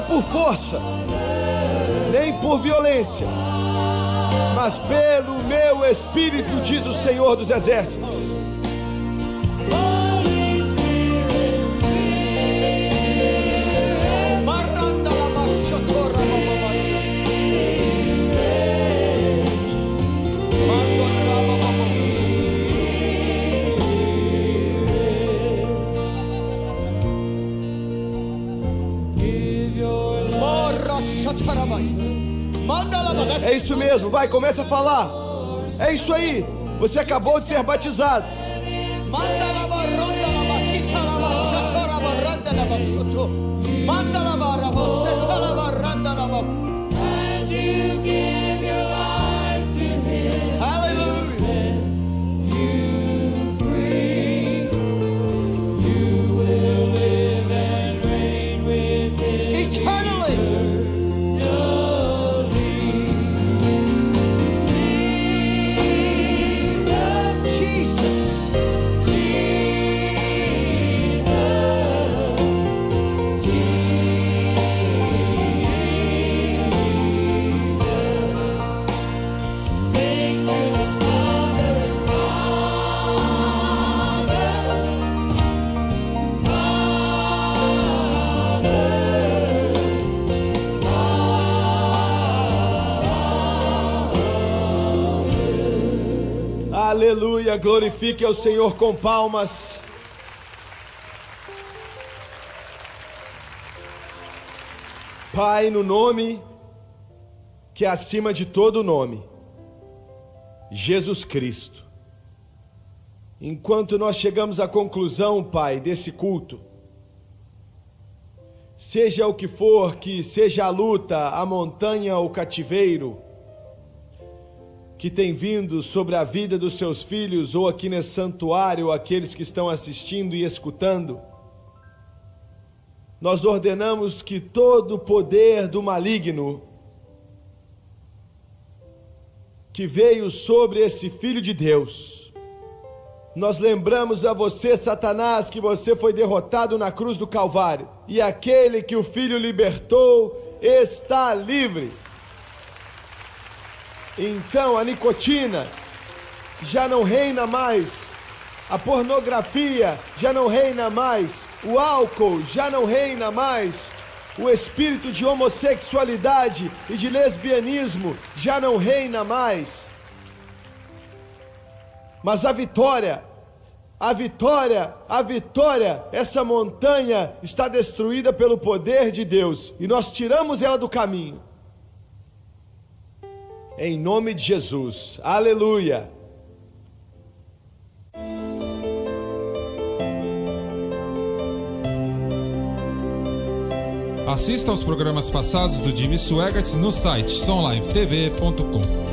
Por força, nem por violência, mas pelo meu Espírito, diz o Senhor dos Exércitos. É isso mesmo, vai, começa a falar. É isso aí, você acabou de ser batizado. As you give your life to Him, Aleluia. you free. You will live and reign with Him Eternally. Jesus. Sing to the Father, Aleluia, glorifique ao Senhor com palmas. Pai, no nome que é acima de todo nome, Jesus Cristo. Enquanto nós chegamos à conclusão, Pai, desse culto, seja o que for, que seja a luta, a montanha ou o cativeiro que tem vindo sobre a vida dos seus filhos, ou aqui nesse santuário, aqueles que estão assistindo e escutando, nós ordenamos que todo o poder do maligno que veio sobre esse Filho de Deus, nós lembramos a você, Satanás, que você foi derrotado na cruz do Calvário, e aquele que o Filho libertou está livre. Então a nicotina já não reina mais, a pornografia já não reina mais, o álcool já não reina mais, o espírito de homossexualidade e de lesbianismo já não reina mais. Mas a vitória, essa montanha está destruída pelo poder de Deus e nós tiramos ela do caminho. Em nome de Jesus, aleluia. Assista aos programas passados do Jimmy Swaggart no site sonlivetv.com.